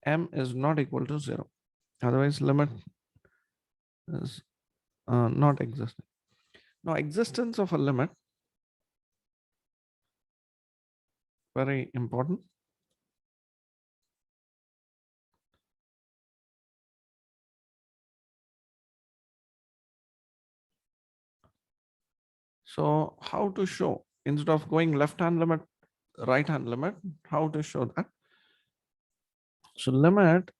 m is not equal to 0. Otherwise, limit is not existing. Now, existence of a limit, very important. So how to show, instead of going left hand limit, right hand limit, how to show that? So limit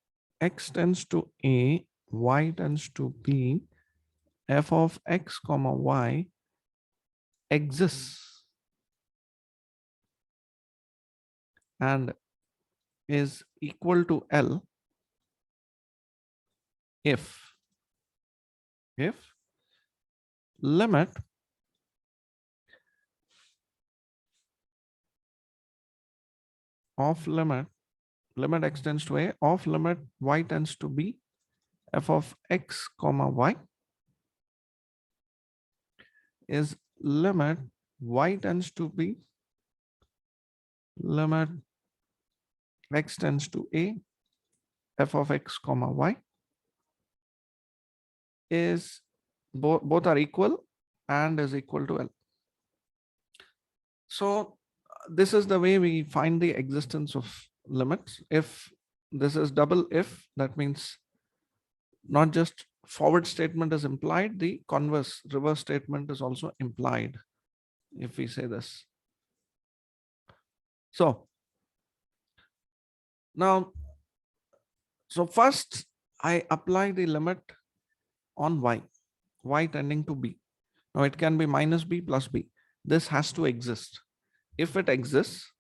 x tends to a, y tends to b, f of x comma y exists and is equal to L if limit of limit x tends to a of limit y tends to b, f of x comma y is limit y tends to b, limit x tends to a, f of x comma y is both are equal and is equal to L. So this is the way we find the existence of limits. If this is double if, that means not just forward statement is implied, the converse reverse statement is also implied if we say this. So now, so first I apply the limit on y tending to b. Now it can be minus b plus b. This has to exist. If it exists,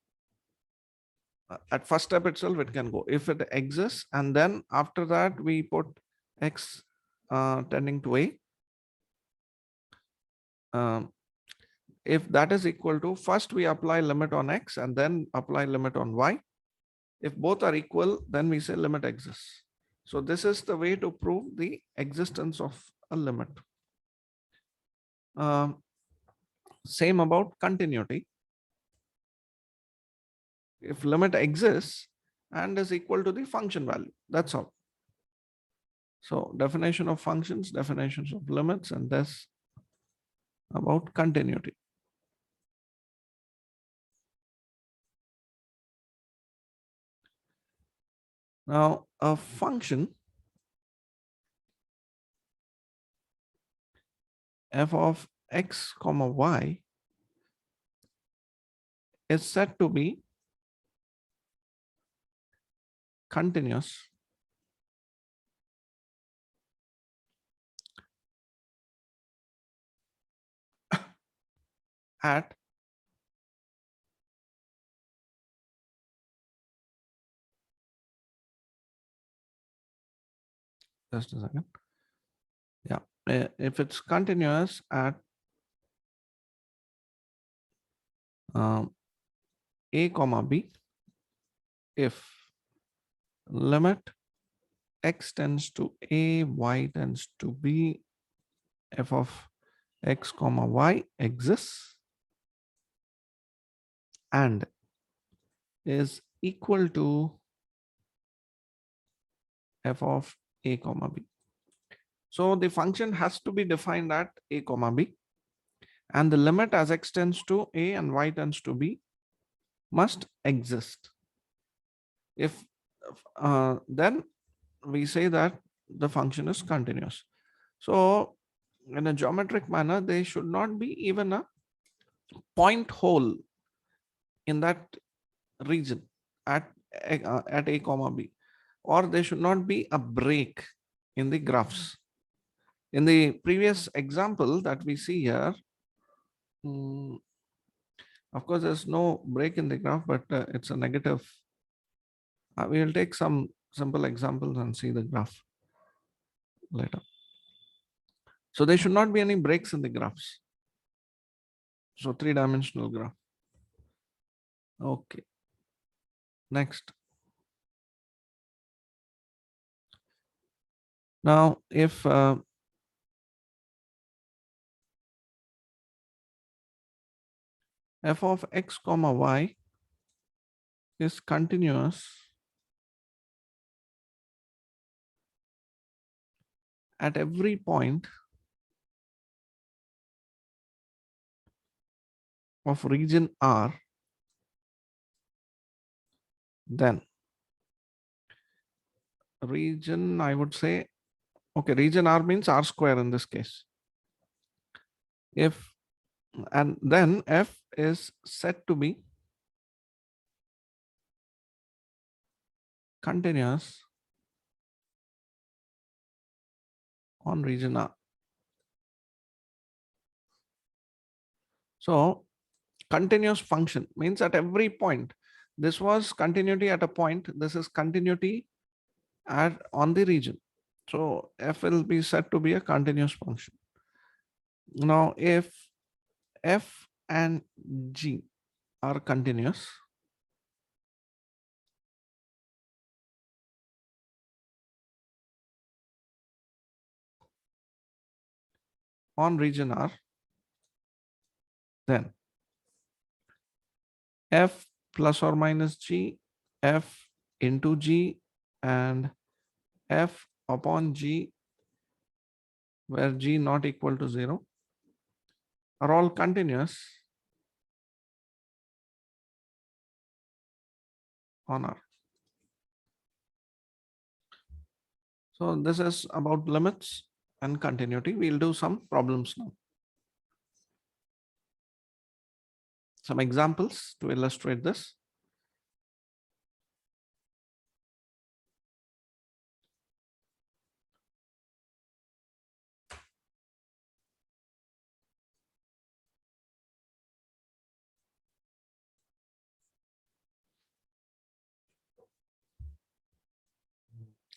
at first step itself, it can go. If it exists, and then after that, we put x tending to a. if that is equal to, first we apply limit on x and then apply limit on y. If both are equal, then we say limit exists. So this is the way to prove the existence of a limit. Same about continuity. If limit exists and is equal to the function value, that's all. So definition of functions, definitions of limits, and this about continuity. Now a function f of x comma y is said to be continuous at just a second. Yeah, if it's continuous at a comma b, if limit x tends to a, y tends to b, f of x comma y exists and is equal to f of a comma b. So the function has to be defined at a comma b, and the limit as x tends to a and y tends to b must exist. If then we say that the function is continuous. So in a geometric manner, there should not be even a point hole in that region at a comma b, or there should not be a break in the graphs. In the previous example that we see here, of course, there's no break in the graph, but it's a negative. We will take some simple examples and see the graph later. So there should not be any breaks in the graphs. So three-dimensional graph. Okay. Next. Now, if f of x comma y is continuous at every point of region R, then region, I would say, okay, region R means R square in this case. If, and then f is said to be continuous on region R. So continuous function means at every point. This was continuity at a point. This is continuity at on the region. So f will be said to be a continuous function. Now, if f and g are continuous, on region R, then f plus or minus g, f into g, and f upon g, where g not equal to 0, are all continuous on R. So this is about limits and continuity. We'll do some problems now. Some examples to illustrate this.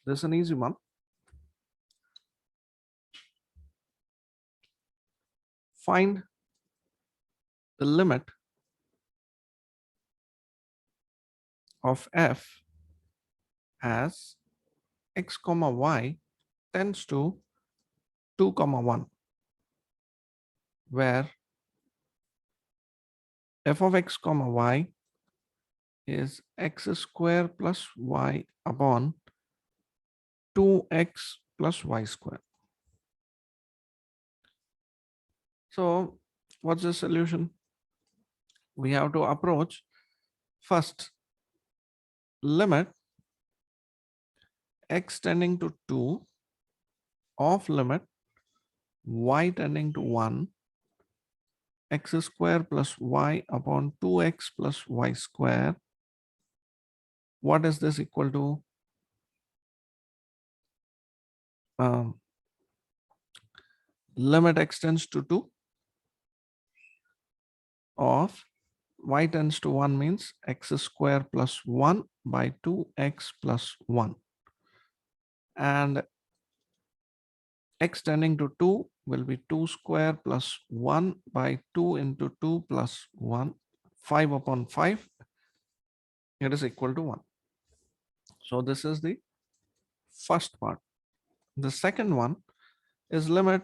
This is an easy one. Find the limit of f as x comma y tends to 2 comma 1, where f of x comma y is x square plus y upon 2x plus y square. So what's the solution? We have to approach first limit x tending to 2 of limit y tending to 1 x square plus y upon 2x plus y square. What is this equal to? Limit x tends to 2 of y tends to 1 means x square plus 1 by 2x plus 1. And x tending to 2 will be 2 square plus 1 by 2 into 2 plus 1. 5 upon 5, it is equal to 1. So this is the first part. The second one is limit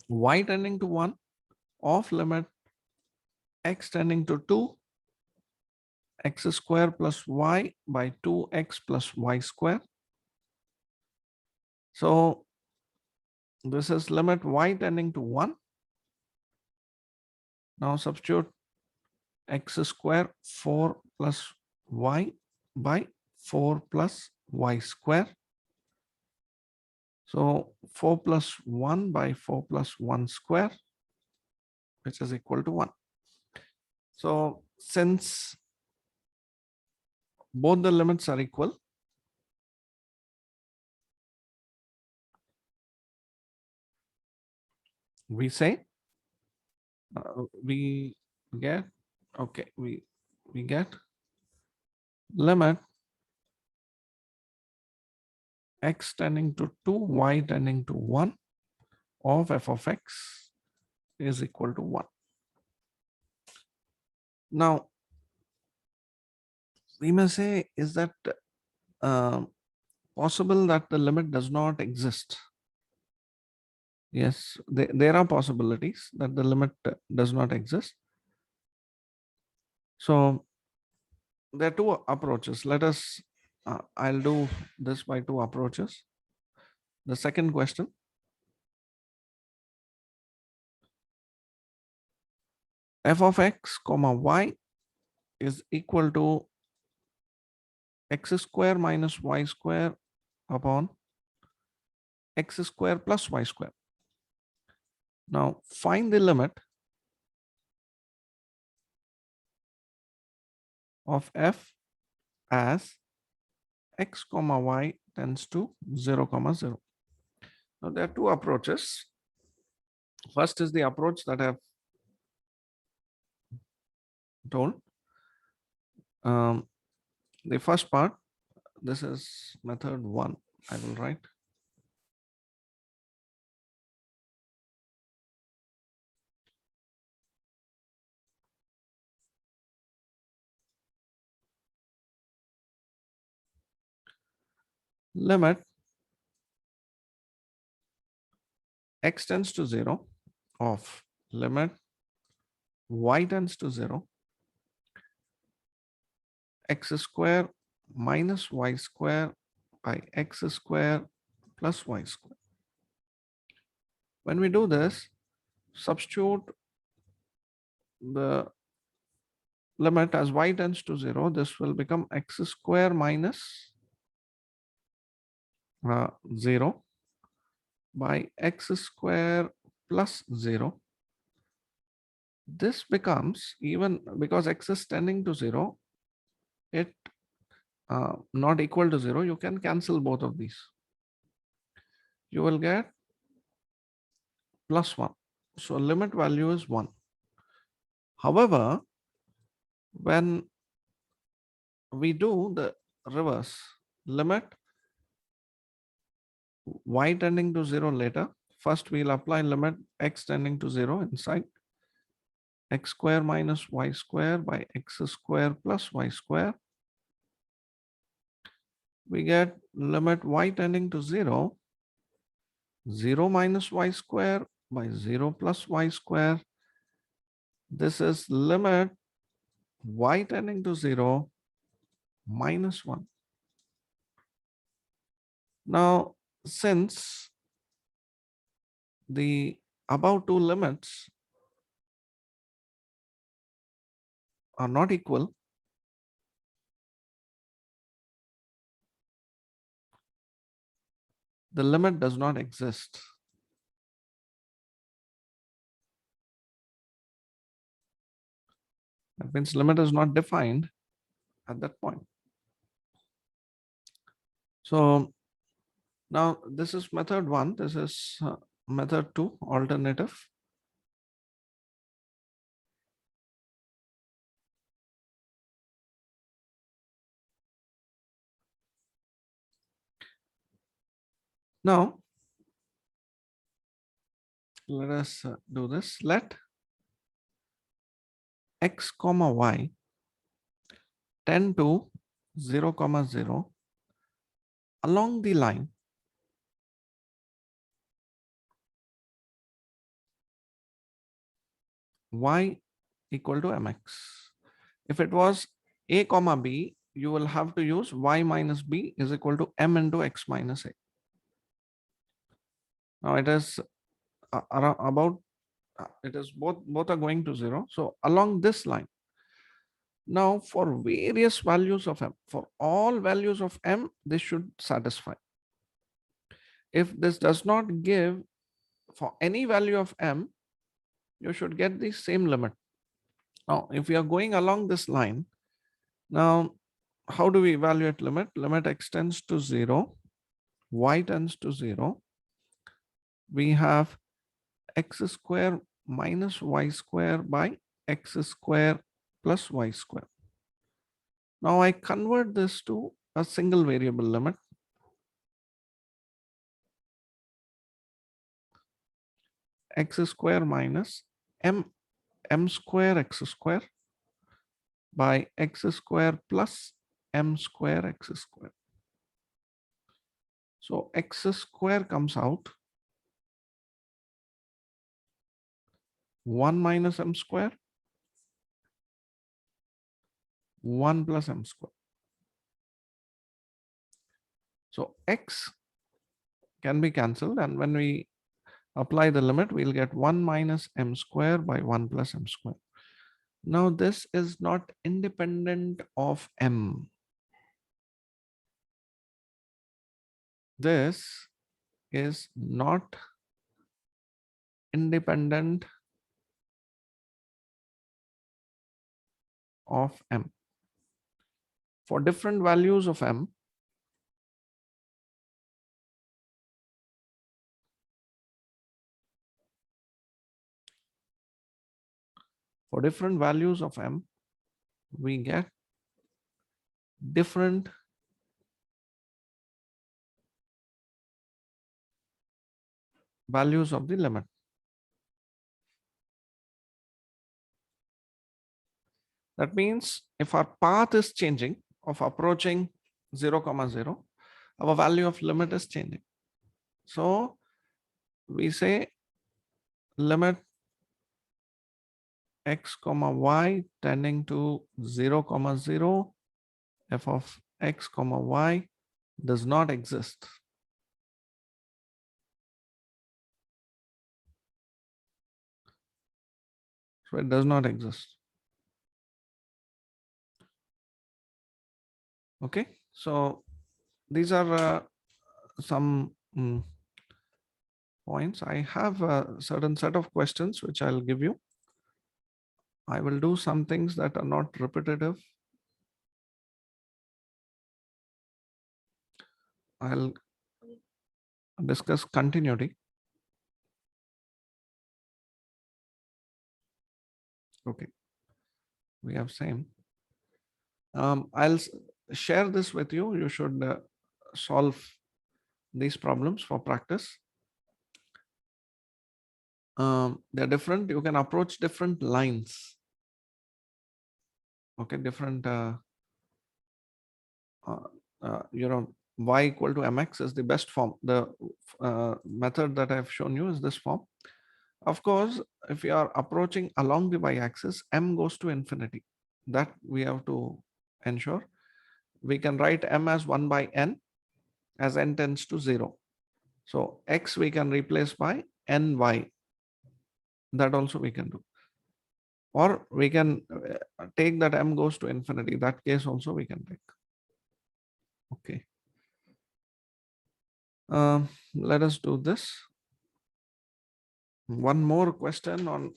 y tending to 1 of limit x tending to 2 x square plus y by 2x plus y square. So this is limit y tending to 1. Now substitute x square 4 plus y by 4 plus y square. So 4 plus 1 by 4 plus 1 square, which is equal to 1. So since both the limits are equal, we say we get, okay, we get limit x tending to 2 y tending to 1 of f of x is equal to 1. Now we may say, is that possible that the limit does not exist? Yes, there are possibilities that the limit does not exist. So there are two approaches. Let us, I'll do this by two approaches. The second question, f of x comma y is equal to x square minus y square upon x square plus y square. Now find the limit of f as x comma y tends to 0 comma 0. Now there are two approaches. First is the approach that I've told. The first part, this is method 1. I will write limit x tends to 0 of limit y tends to 0 x square minus y square by x square plus y square. When we do this, substitute the limit as y tends to 0. This will become x square minus 0 by x square plus 0. This becomes, even because x is tending to 0, it not equal to 0, you can cancel both of these. You will get plus 1. So limit value is 1. However, when we do the reverse, limit y tending to 0 later, first we'll apply limit x tending to 0 inside. x square minus y square by x square plus y square. We get limit y tending to 0, 0 minus y square by 0 plus y square. This is limit y tending to 0 minus 1. Now, since the above two limits are not equal, the limit does not exist. That means limit is not defined at that point. So now this is method 1, this is method 2, alternative. Now let us do this. Let x comma y tend to 0 comma 0 along the line y equal to mx. If it was a comma b, you will have to use y minus b is equal to m into x minus a. Now it is about it is both are going to 0. So along this line. Now for various values of m, for all values of m, this should satisfy. If this does not give for any value of m, you should get the same limit. Now, if we are going along this line, now how do we evaluate limit? Limit x tends to 0, y tends to 0. We have x square minus y square by x square plus y square. Now I convert this to a single variable limit. X square minus m square x square by x square plus m square x square. So x square comes out 1 minus m square, 1 plus m square. So x can be cancelled, and when we apply the limit, we'll get 1 minus m square by 1 plus m square. Now this is not independent of m. This is not independent of m. For different values of m, we get different values of the limit. That means if our path is changing of approaching 0 comma 0, our value of limit is changing. So we say limit x comma y tending to 0 comma 0, f of x comma y does not exist. So it does not exist. Okay, so these are some points. I have a certain set of questions which I'll give you. I will do some things that are not repetitive. I'll discuss continuity. Okay, we have same. I'll share this with you. You should solve these problems for practice. they're different. You can approach different lines. Okay, different, y equal to mx is the best form. The method that I've shown you is this form. Of course, if you are approaching along the y-axis, m goes to infinity. That we have to ensure. We can write m as 1 by n, as n tends to 0. So x we can replace by ny. That also we can do. Or we can take that m goes to infinity. That case also we can take. Okay. Let us do this. One more question on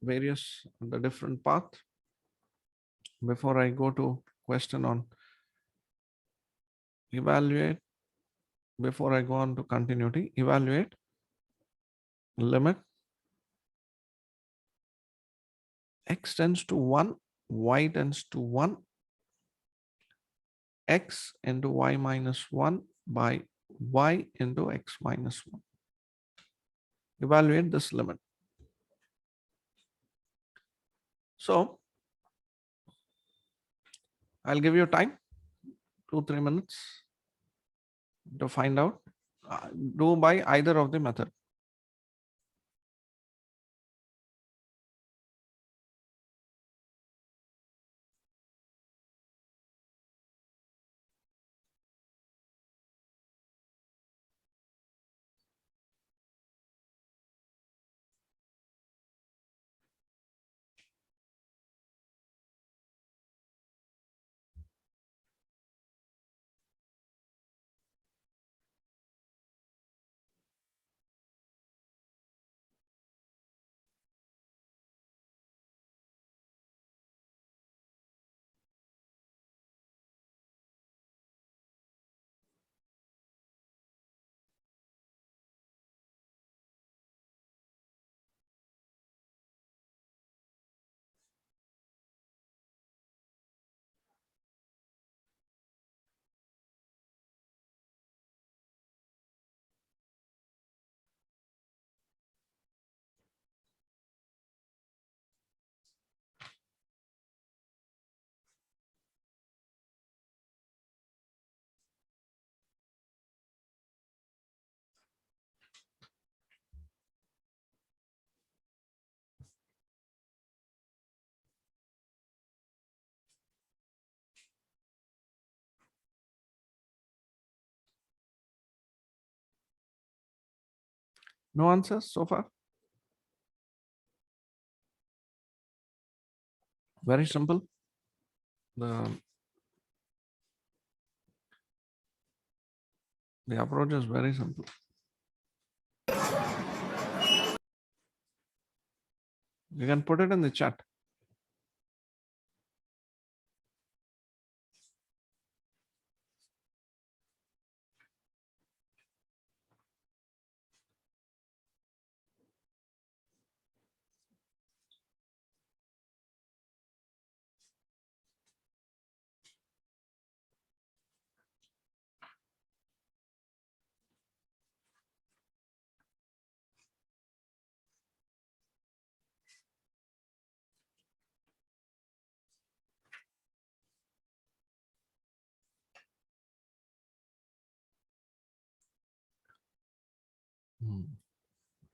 the different path before I go to question on evaluate. Before I go on to continuity, evaluate limit x tends to 1, y tends to 1, x into y minus 1 by y into x minus 1. Evaluate this limit. So I'll give you time, 2-3 minutes to find out. Do by either of the method. No answers so far? Very simple. The approach is very simple. You can put it in the chat.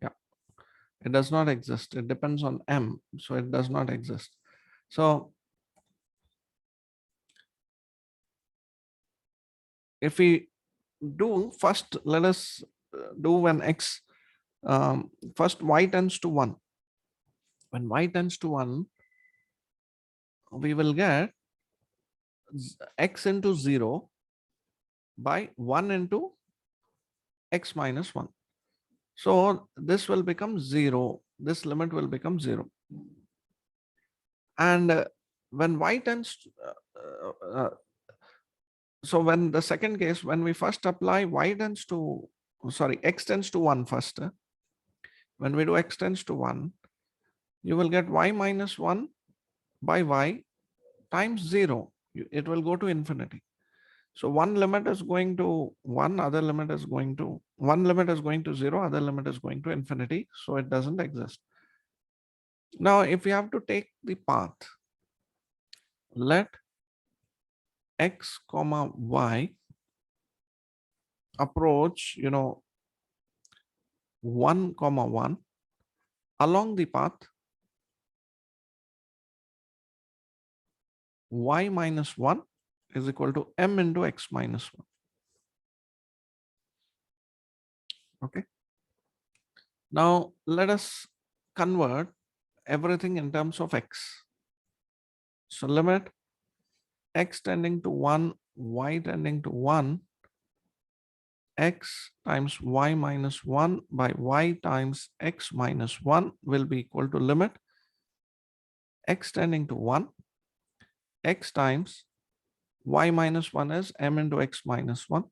Yeah, it does not exist. It depends on m, so it does not exist. So if we do first, let us do when x, first y tends to 1. When y tends to 1, we will get x into 0 by 1 into x minus 1. So this will become 0. This limit will become 0. And when y tends to, so when the second case, when we first apply x tends to 1 first, when we do x tends to 1, you will get y minus 1 by y times 0. It will go to infinity. So one limit is going to one, other limit is going to one limit is going to 0, other limit is going to infinity. So it doesn't exist. Now, if we have to take the path, let x comma y approach, 1 comma 1 along the path y minus 1 is equal to m into x minus 1. Okay. Now let us convert everything in terms of x. So limit x tending to 1, y tending to 1, x times y minus 1 by y times x minus 1 will be equal to limit x tending to 1, x times y minus 1 is m into x minus 1.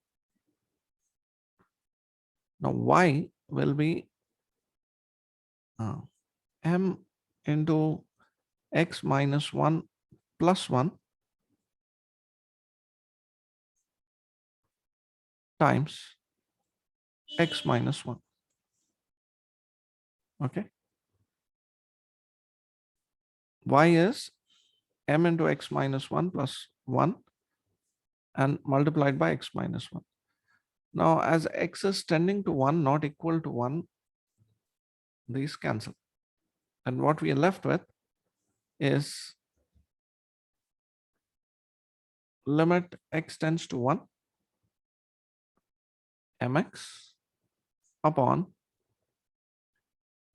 Now y will be m into x minus 1 plus 1 times x minus 1. Okay. Y is m into x minus 1 plus 1 and multiplied by x minus 1. Now, as x is tending to 1, not equal to 1, these cancel. And what we are left with is limit x tends to 1, mx upon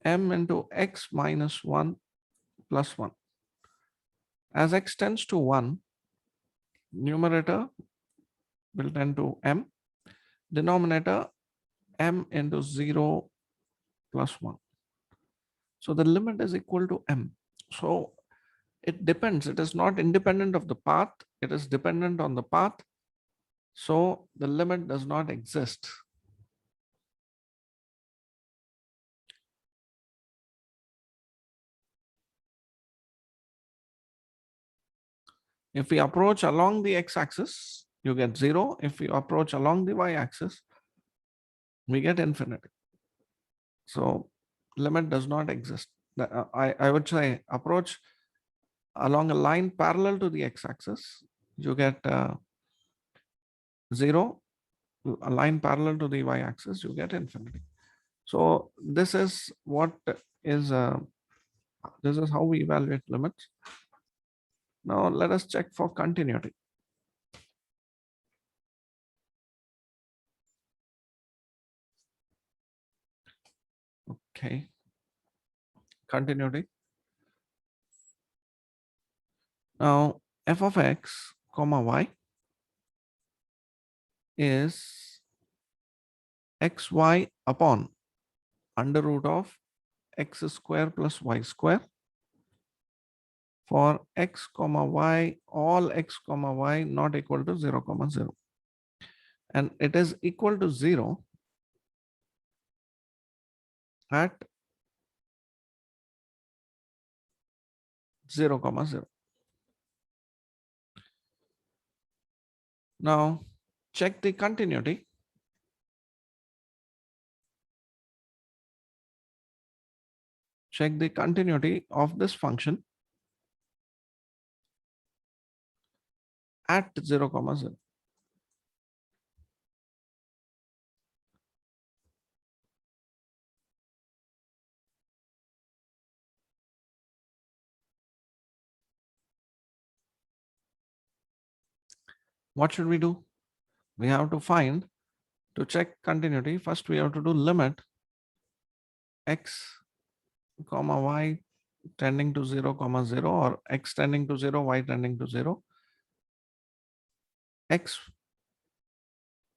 m into x minus 1 plus 1. As x tends to 1, numerator will tend to m, denominator m into 0 plus 1. So the limit is equal to m. So it depends. It is not independent of the path. It is dependent on the path. So the limit does not exist. If we approach along the x-axis, you get 0. If we approach along the y-axis, we get infinity. So limit does not exist. I would say approach along a line parallel to the x-axis, you get 0. A line parallel to the y-axis, you get infinity. So this is what is this is how we evaluate limits. Now let us check for continuity. Okay, continuity. Now f of x comma y is xy upon under root of x square plus y square for x comma y, all x comma y not equal to 0 comma 0. And it is equal to 0 at 0 comma 0. Now check the continuity. Check the continuity of this function at 0 comma 0. What should we do? We have to find, to check continuity, first we have to do limit x comma y tending to 0 comma 0 or x tending to 0, y tending to 0, x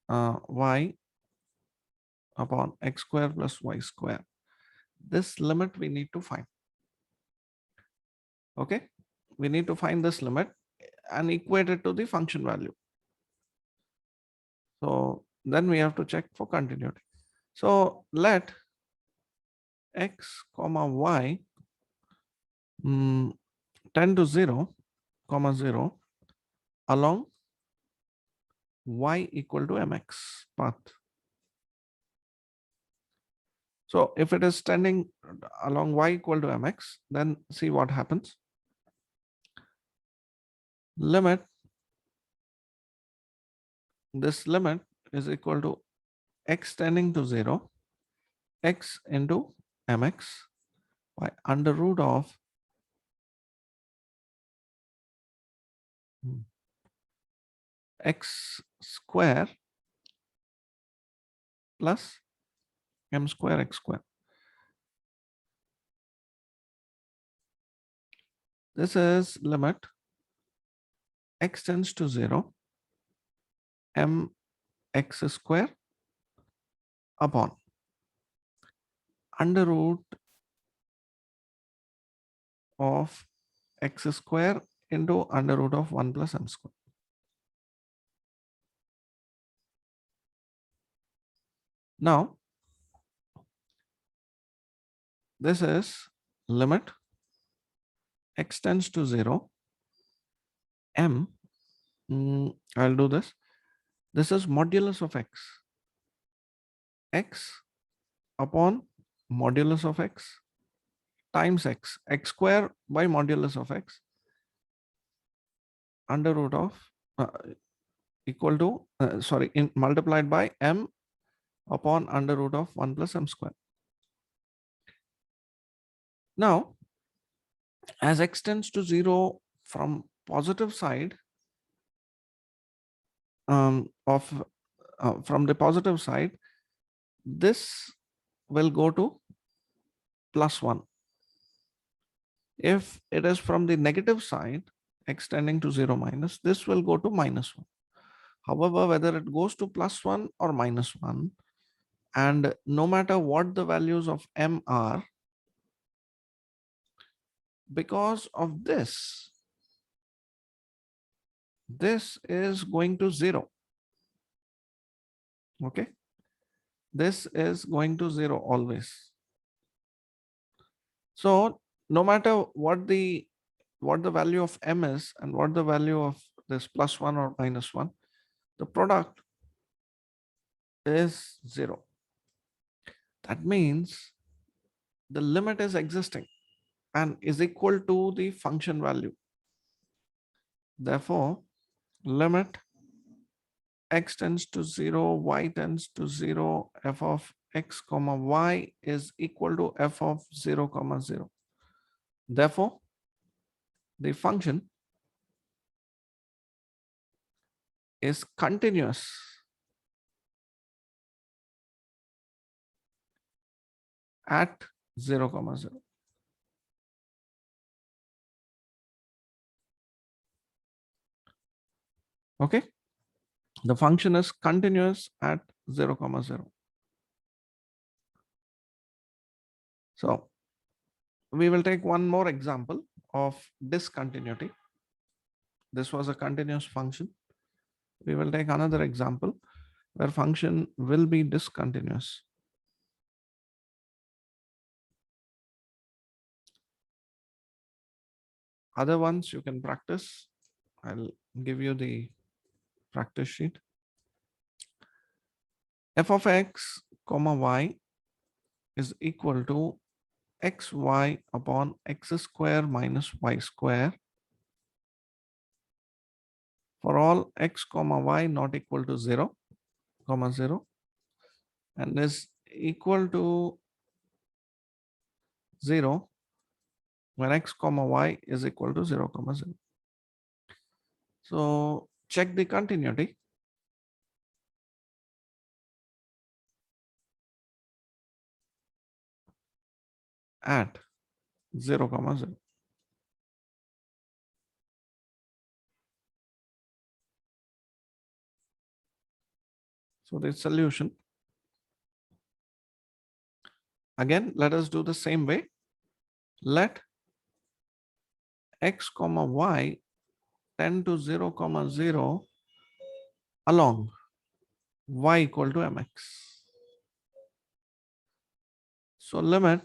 y upon x square plus y square. This limit we need to find. Okay, we need to find this limit and equate it to the function value. So then we have to check for continuity. So let x comma y tend to 0 comma 0 along y equal to mx path. So if it is tending along y equal to mx, then see what happens. Limit, this limit is equal to x tending to 0, x into mx by under root of x square plus m square x square. This is limit x tends to 0, m x square upon under root of x square into under root of 1 plus m square. Now, this is limit x tends to 0, m, I'll do this. This is modulus of x upon modulus of x times x square by modulus of x under root of equal to, multiplied by m upon under root of 1 plus m square. Now, as x tends to 0 from positive side from the positive side, this will go to plus 1. If it is from the negative side, x tending to 0 minus, this will go to minus 1. However, whether it goes to plus 1 or minus 1, and no matter what the values of m are, because of this is going to 0. Okay. This is going to 0 always. So no matter what the value of m is and what the value of this plus 1 or minus 1, the product is 0. That means the limit is existing and is equal to the function value. Therefore, limit x tends to 0, y tends to 0, f of x comma y is equal to f of 0 comma 0. Therefore, the function is continuous at 0 comma 0. Okay, the function is continuous at 0 comma 0. So we will take one more example of discontinuity. This was a continuous function. We will take another example where function will be discontinuous. Other ones you can practice. I'll give you the practice sheet. F of x comma y is equal to xy upon x square minus y square for all x comma y not equal to 0 comma 0 and is equal to 0 when x comma y is equal to 0 comma 0. So check the continuity. At 0 comma 0. So the solution, again, let us do the same way. Let x comma y tend to 0 comma 0 along y equal to mx. So limit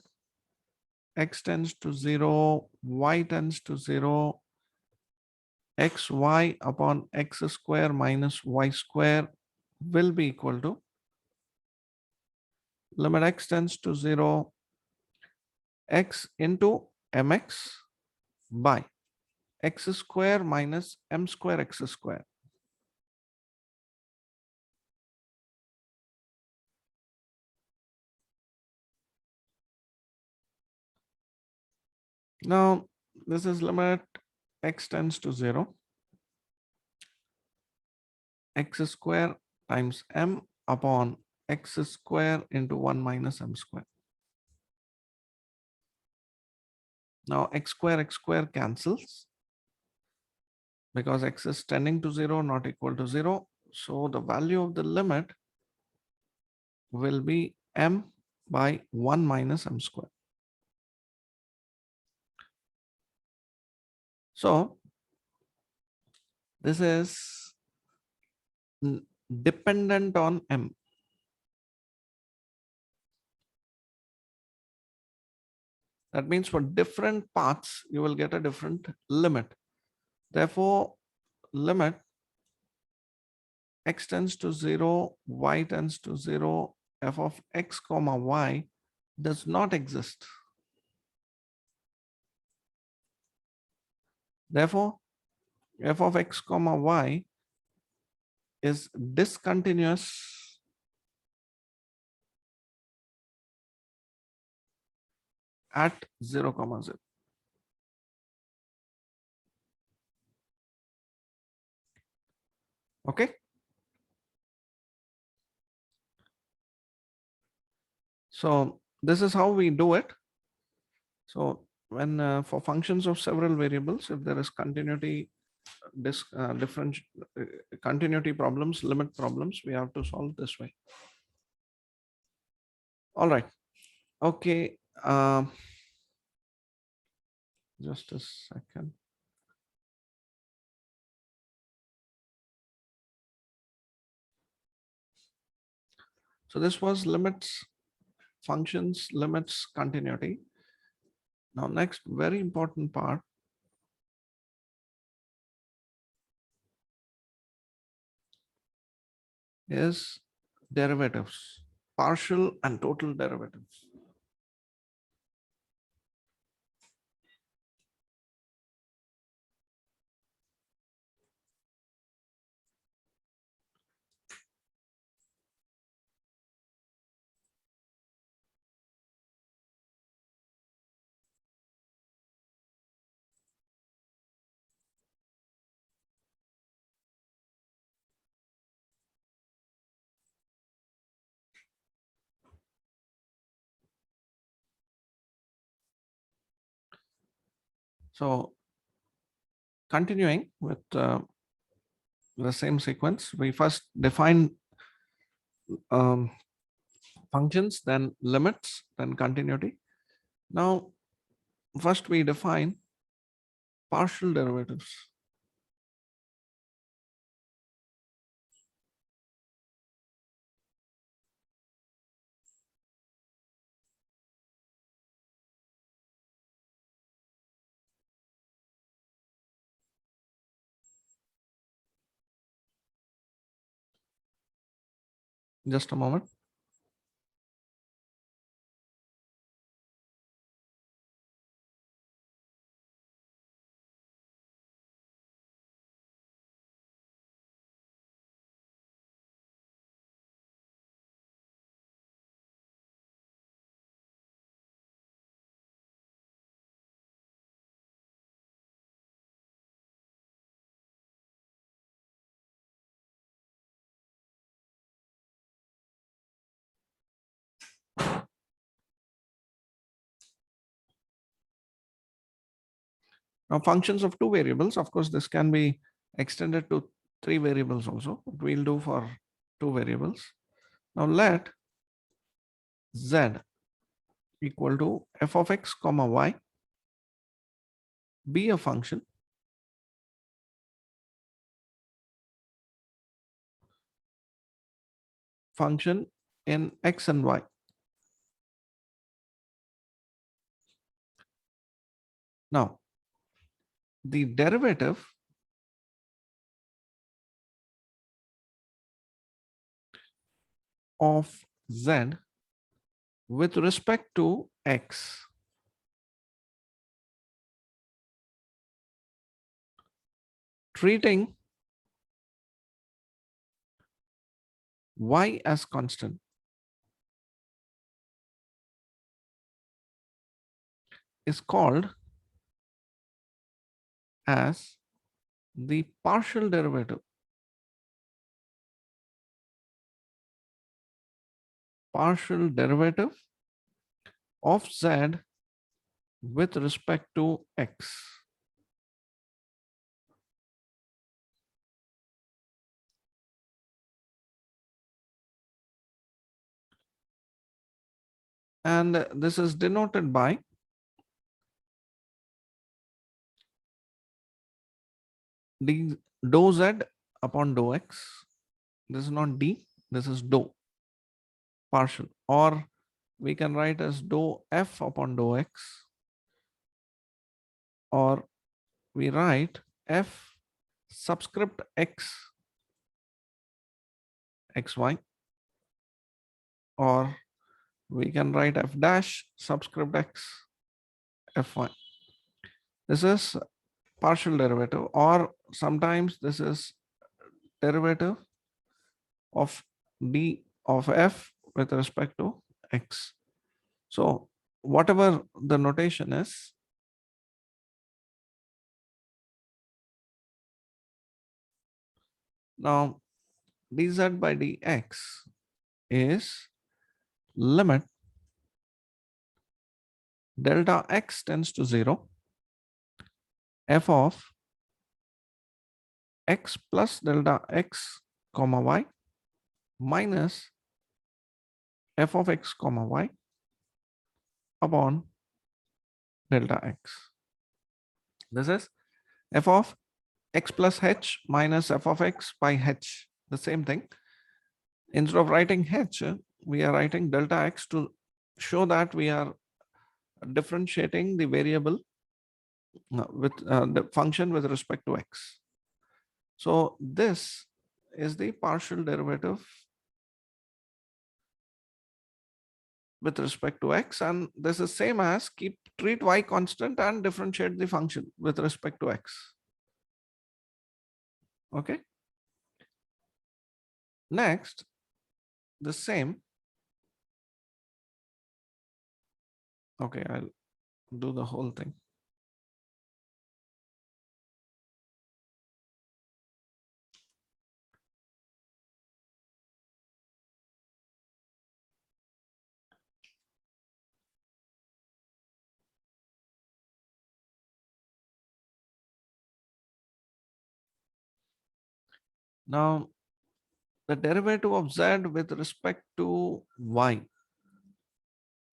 x tends to 0, y tends to 0 xy upon x square minus y square will be equal to limit x tends to 0 x into mx by x square minus m square x square. Now, this is limit x tends to 0, x square times m upon x square into 1 minus m square. Now, x square cancels because x is tending to 0, not equal to 0. So the value of the limit will be m by 1 minus m square. So this is dependent on m. That means for different paths, you will get a different limit. Therefore, limit x tends to 0, y tends to 0, f of x comma y does not exist. Therefore, f of x comma y is discontinuous at 0 comma 0. Okay. So this is how we do it. So when for functions of several variables, if there is continuity, different continuity problems, limit problems, we have to solve this way. All right. Okay. Just a second. So this was limits, functions, limits, continuity. Now, next very important part is derivatives, partial and total derivatives. So continuing with the same sequence, we first define functions, then limits, then continuity. Now, first we define partial derivatives. Just a moment. Now, functions of two variables, of course, this can be extended to three variables also. We'll do for two variables. Now, let z equal to f of x comma y be a function in x and y. Now, the derivative of z with respect to x, treating y as constant, is called as the partial derivative of z with respect to x. And this is denoted by d dou z upon dou x. This is not d, this is dou partial, or we can write as dou f upon dou x, or we write f subscript x xy, or we can write f dash subscript x fy. This is partial derivative, or sometimes this is derivative of d of f with respect to x. So whatever the notation is, now dz by dx is limit delta x tends to 0, f of x plus delta x comma y minus f of x comma y upon delta x. This is f of x plus h minus f of x by h, the same thing. Instead of writing h, we are writing delta x to show that we are differentiating the variable with the function with respect to x. So this is the partial derivative with respect to x, and this is same as treat y constant and differentiate the function with respect to x. Okay. Next, the same. Okay, I'll do the whole thing. Now, the derivative of z with respect to y,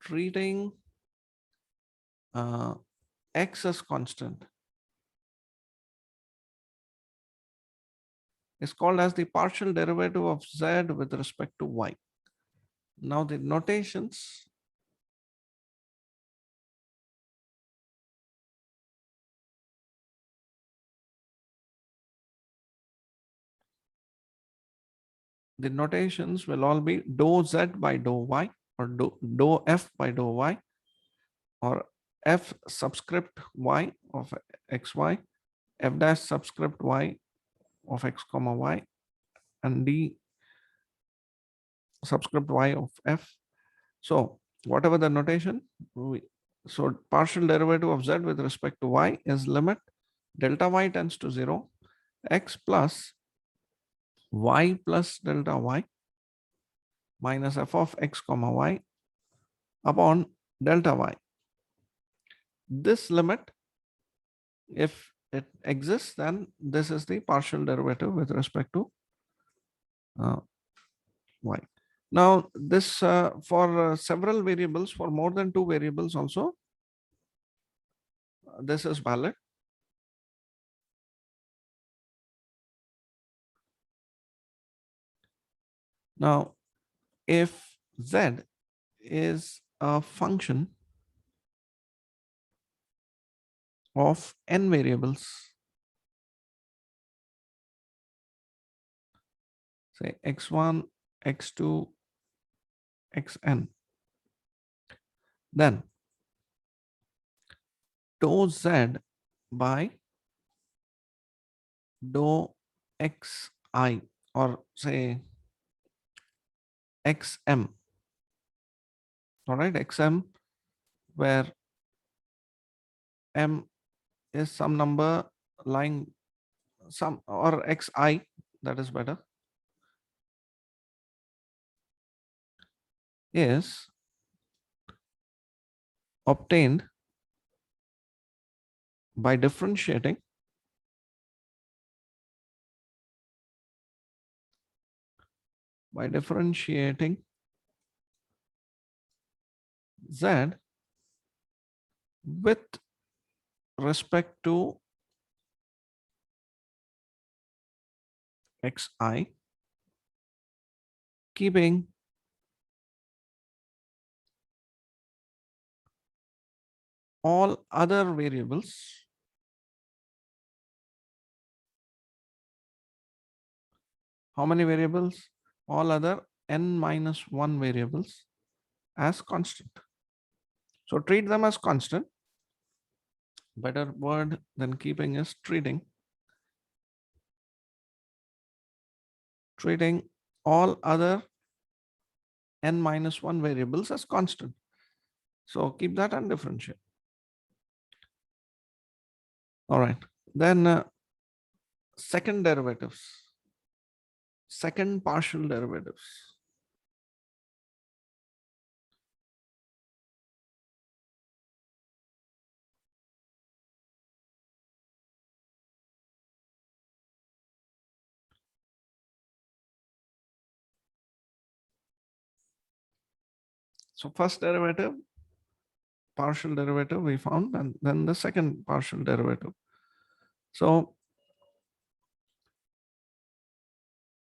treating x as constant, is called as the partial derivative of z with respect to y. Now the notations, will all be dou z by dou y, or dou f by dou y, or f subscript y of xy, f dash subscript y of x comma y, and d subscript y of f. So whatever the notation, so partial derivative of z with respect to y is limit delta y tends to 0, x plus y plus delta y minus f of x comma y upon delta y. This limit, if it exists, then this is the partial derivative with respect to y. Now this for several variables, for more than 2 variables also, this is valid. Now, if z is a function of n variables, say x1, x2, xn. Then dou z by dou xi, or say xm. All right, xm, where m is some number lying some, or xi, that is better, is obtained by differentiating z with respect to xi, keeping all other variables how many variables? All other n minus 1 variables as constant. So treat them as constant. Better word than keeping is treating. Treating all other n minus 1 variables as constant. So keep that and differentiate. All right. Then second derivatives, second partial derivatives. So first derivative, partial derivative we found, and then the second partial derivative. So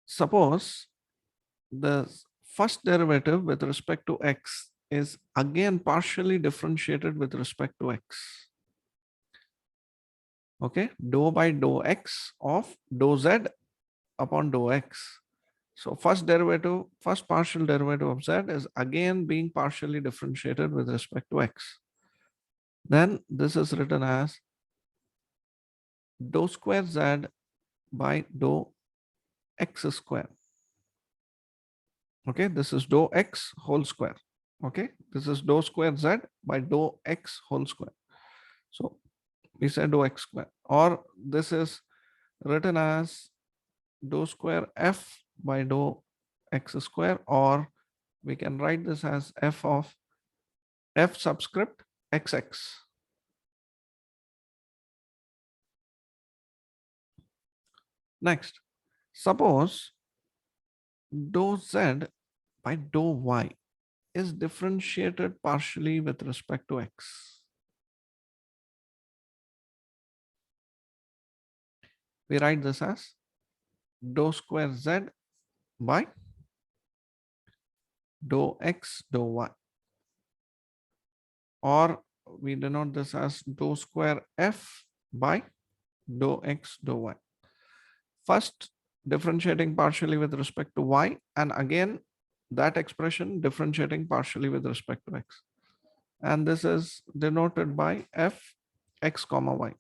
suppose the first derivative with respect to x is again partially differentiated with respect to x. Okay, dou by dou x of dou z upon dou x. So first derivative, first partial derivative of z is again being partially differentiated with respect to x. Then this is written as dou square z by dou x square. Okay, this is dou x whole square. Okay, this is dou square z by dou x whole square. So we said dou x square, or this is written as dou square f by dou x square, or we can write this as f of f subscript xx. Next, suppose dou z by dou y is differentiated partially with respect to x. We write this as dou square z by dou x dou y, or we denote this as dou square f by dou x dou y. First differentiating partially with respect to y, and again that expression differentiating partially with respect to x, and this is denoted by f x comma y.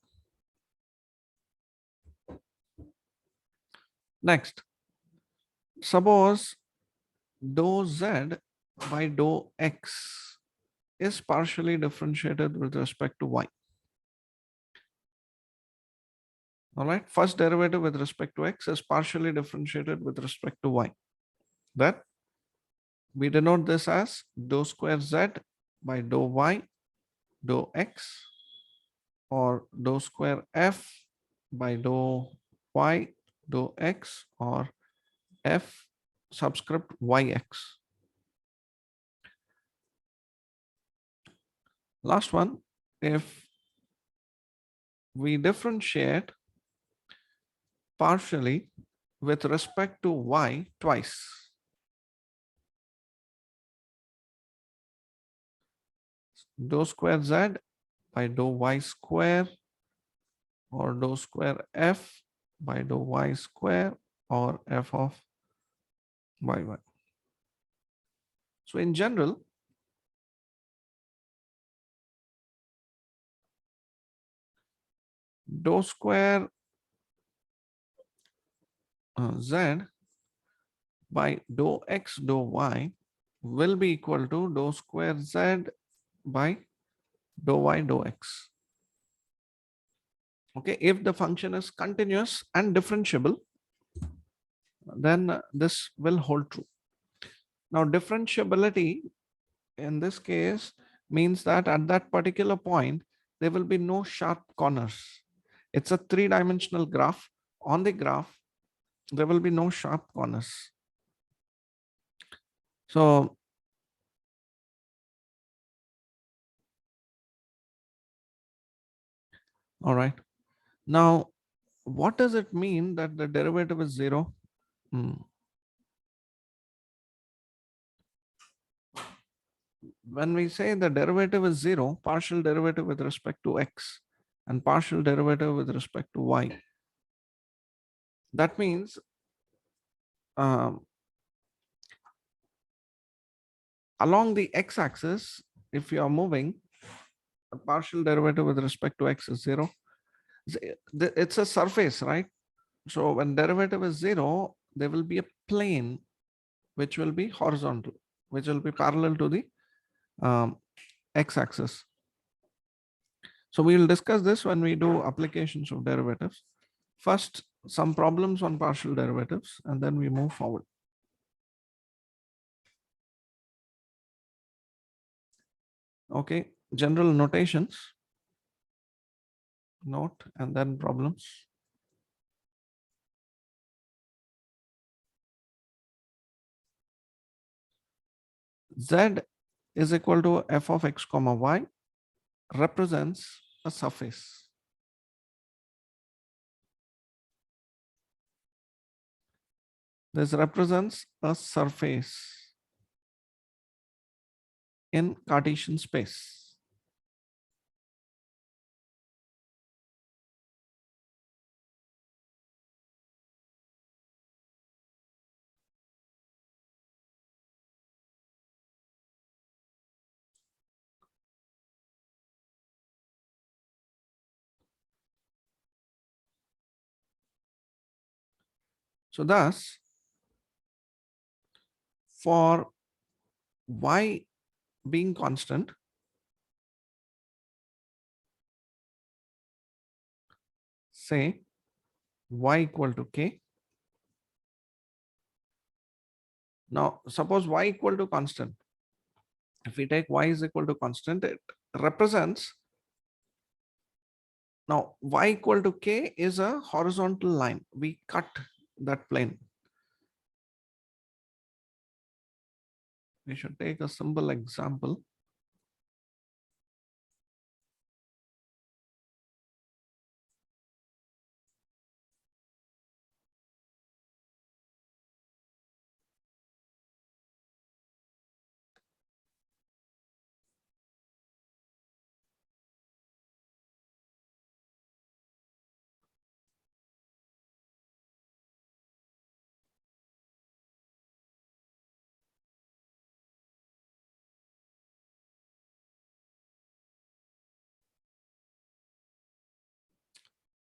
Next, suppose dou z by dou x is partially differentiated with respect to y. All right, first derivative with respect to x is partially differentiated with respect to y. That we denote this as dou square z by dou y dou x, or dou square f by dou y dou x, or f subscript yx. Last one, if we differentiate partially with respect to y twice, dou square z by dou y square, or dou square f by dou y square, or f of y. So in general, dou square z by dou x dou y will be equal to dou square z by dou y dou x. Okay, if the function is continuous and differentiable, then this will hold true. Now, differentiability in this case means that at that particular point, there will be no sharp corners. It's a three-dimensional graph. On the graph, there will be no sharp corners. So, all right. Now, what does it mean that the derivative is zero? When we say the derivative is zero, partial derivative with respect to x and partial derivative with respect to y, that means along the x-axis, if you are moving, the partial derivative with respect to x is zero. It's a surface, right? So when derivative is zero, there will be a plane which will be horizontal, which will be parallel to the x-axis. So we will discuss this when we do applications of derivatives. First, some problems on partial derivatives, and then we move forward. Okay, general notations, note, and then problems. Z is equal to f of x comma y represents a surface. This represents a surface in Cartesian space. So thus, for y being constant, say y equal to k. Now, suppose y equal to constant. If we take y is equal to constant, it represents, now y equal to k is a horizontal line. We cut that plane. We should take a simple example.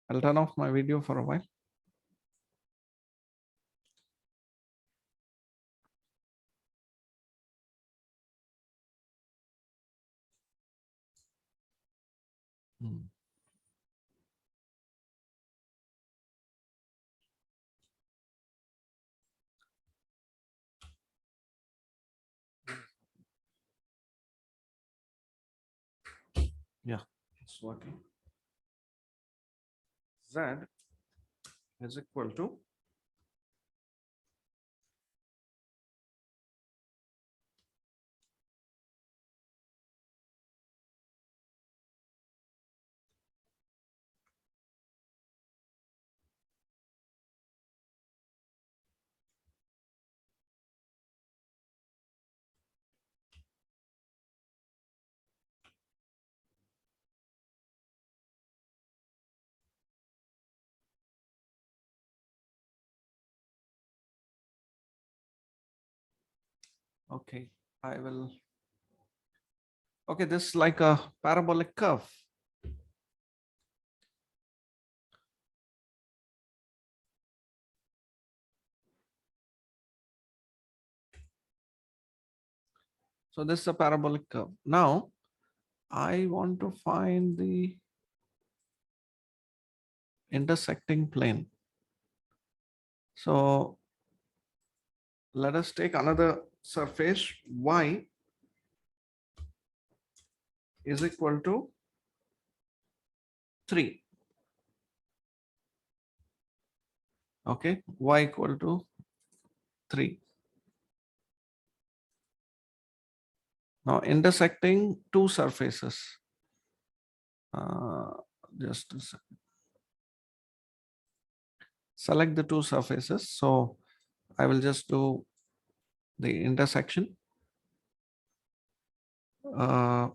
I'll turn off my video for a while. Yeah, it's working. Z is equal to okay. I will, okay, this is like a parabolic curve. So this is a parabolic curve. Now I want to find the intersecting plane. So let us take another surface y is equal to 3. Okay, y equal to 3. Now intersecting two surfaces. Uh, just a second. Select the two surfaces. So I will just do the intersection. Uh,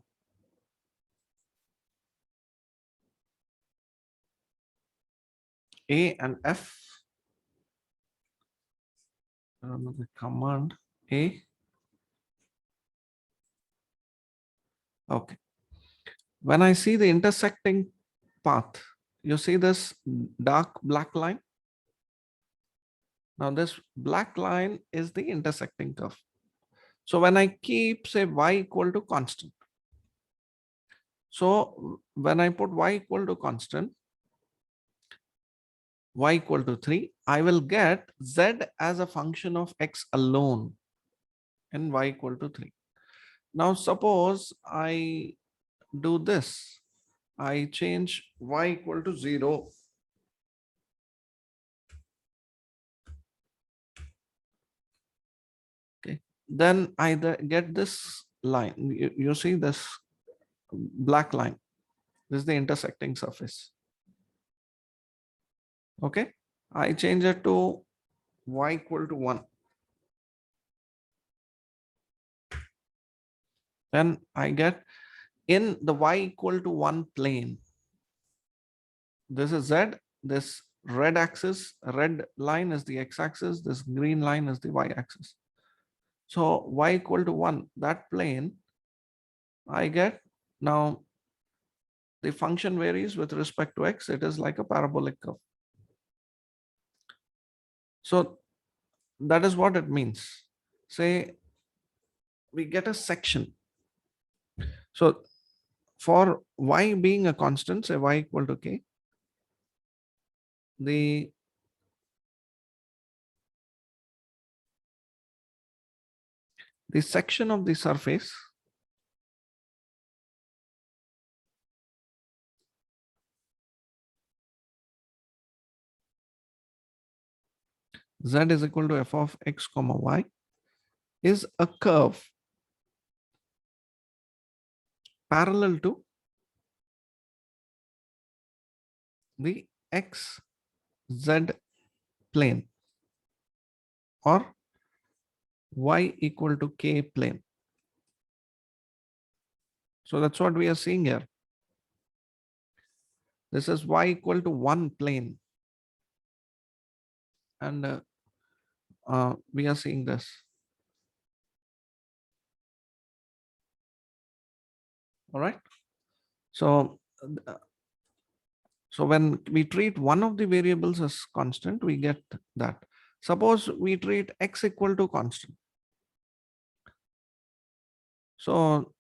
A and F. The command A. Okay. When I see the intersecting path, you see this dark black line. Now this black line is the intersecting curve. So when I keep say y equal to constant. So when I put y equal to constant, y equal to 3, I will get z as a function of x alone and y equal to 3. Now suppose I do this. I change y equal to 0. Okay. Then I get this line. You see this black line. This is the intersecting surface. Okay. I change it to y equal to 1. Then I get in the y equal to 1 plane. This is z. This red axis, red line is the x-axis. This green line is the y-axis. So y equal to 1, that plane, I get now the function varies with respect to x. It is like a parabolic curve. So that is what it means. Say we get a section. So for y being a constant, say y equal to k, the section of the surface z is equal to f of x comma y is a curve parallel to the x z plane or y equal to k plane. So that's what we are seeing here. This is y equal to 1 plane. And we are seeing this. All right. So, so when we treat one of the variables as constant, we get that. Suppose we treat x equal to constant. So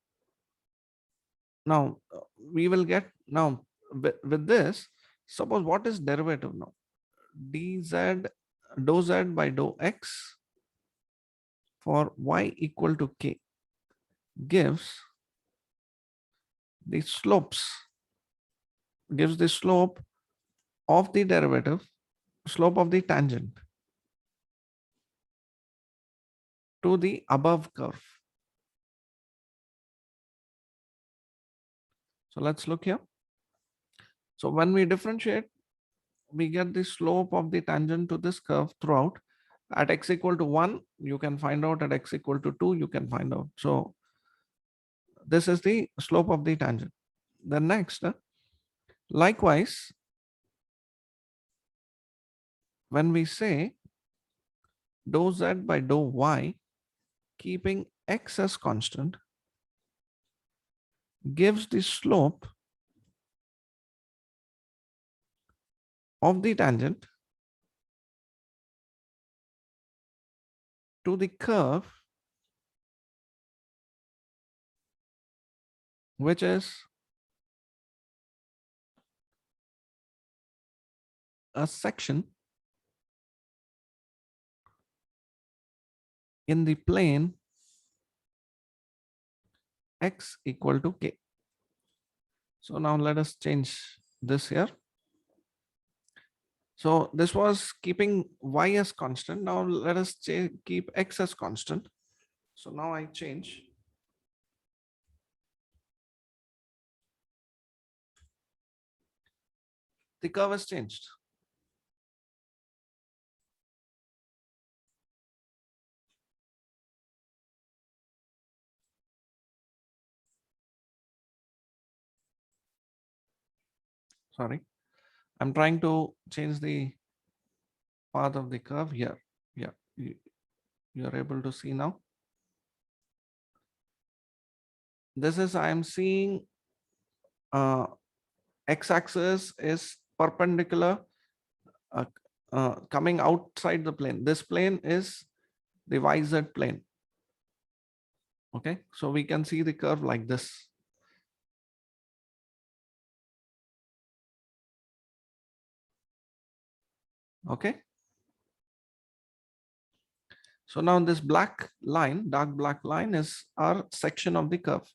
now we will get now with this, suppose what is derivative now? dz dou z by dou x for y equal to k gives the slope of the derivative, slope of the tangent to the above curve. So let's look here. So when we differentiate, we get the slope of the tangent to this curve throughout. At x equal to 1, you can find out. At x equal to 2, you can find out. So this is the slope of the tangent. Then next, likewise, when we say dou z by dou y, keeping x as constant gives the slope of the tangent to the curve which is a section in the plane x equal to k. So now let us change this here. So this was keeping y as constant. Now let us keep x as constant. So now I change. The curve has changed. Sorry, I'm trying to change the path of the curve here. Yeah, you're able to see now. This is, I am seeing x-axis is perpendicular uh, coming outside the plane. This plane is the YZ plane. Okay, so we can see the curve like this. Okay. So now this black line, dark black line is our section of the curve,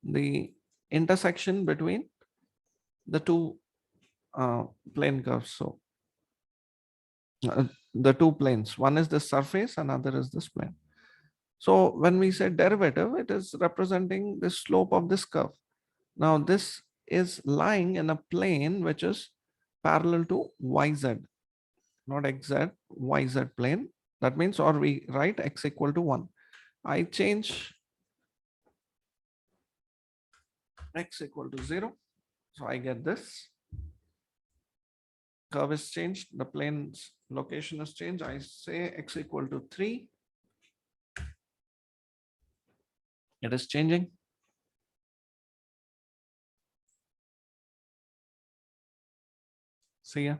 the intersection between the two plane curves. So the two planes, one is the surface, another is this plane. So when we say derivative, it is representing the slope of this curve. Now this is lying in a plane which is parallel to YZ, not XZ, YZ plane. That means, or we write x equal to 1. I change x equal to 0. So I get this. Curve is changed. The plane's location is changed. I say x equal to 3. It is changing. See ya.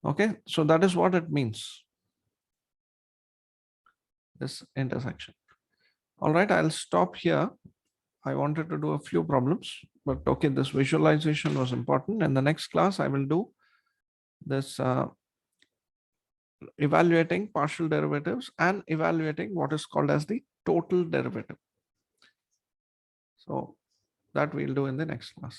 Okay, so that is what it means. This intersection. All right, I'll stop here. I wanted to do a few problems, but okay, this visualization was important. In the next class, I will do this evaluating partial derivatives and evaluating what is called as the total derivative. So that we'll do in the next class.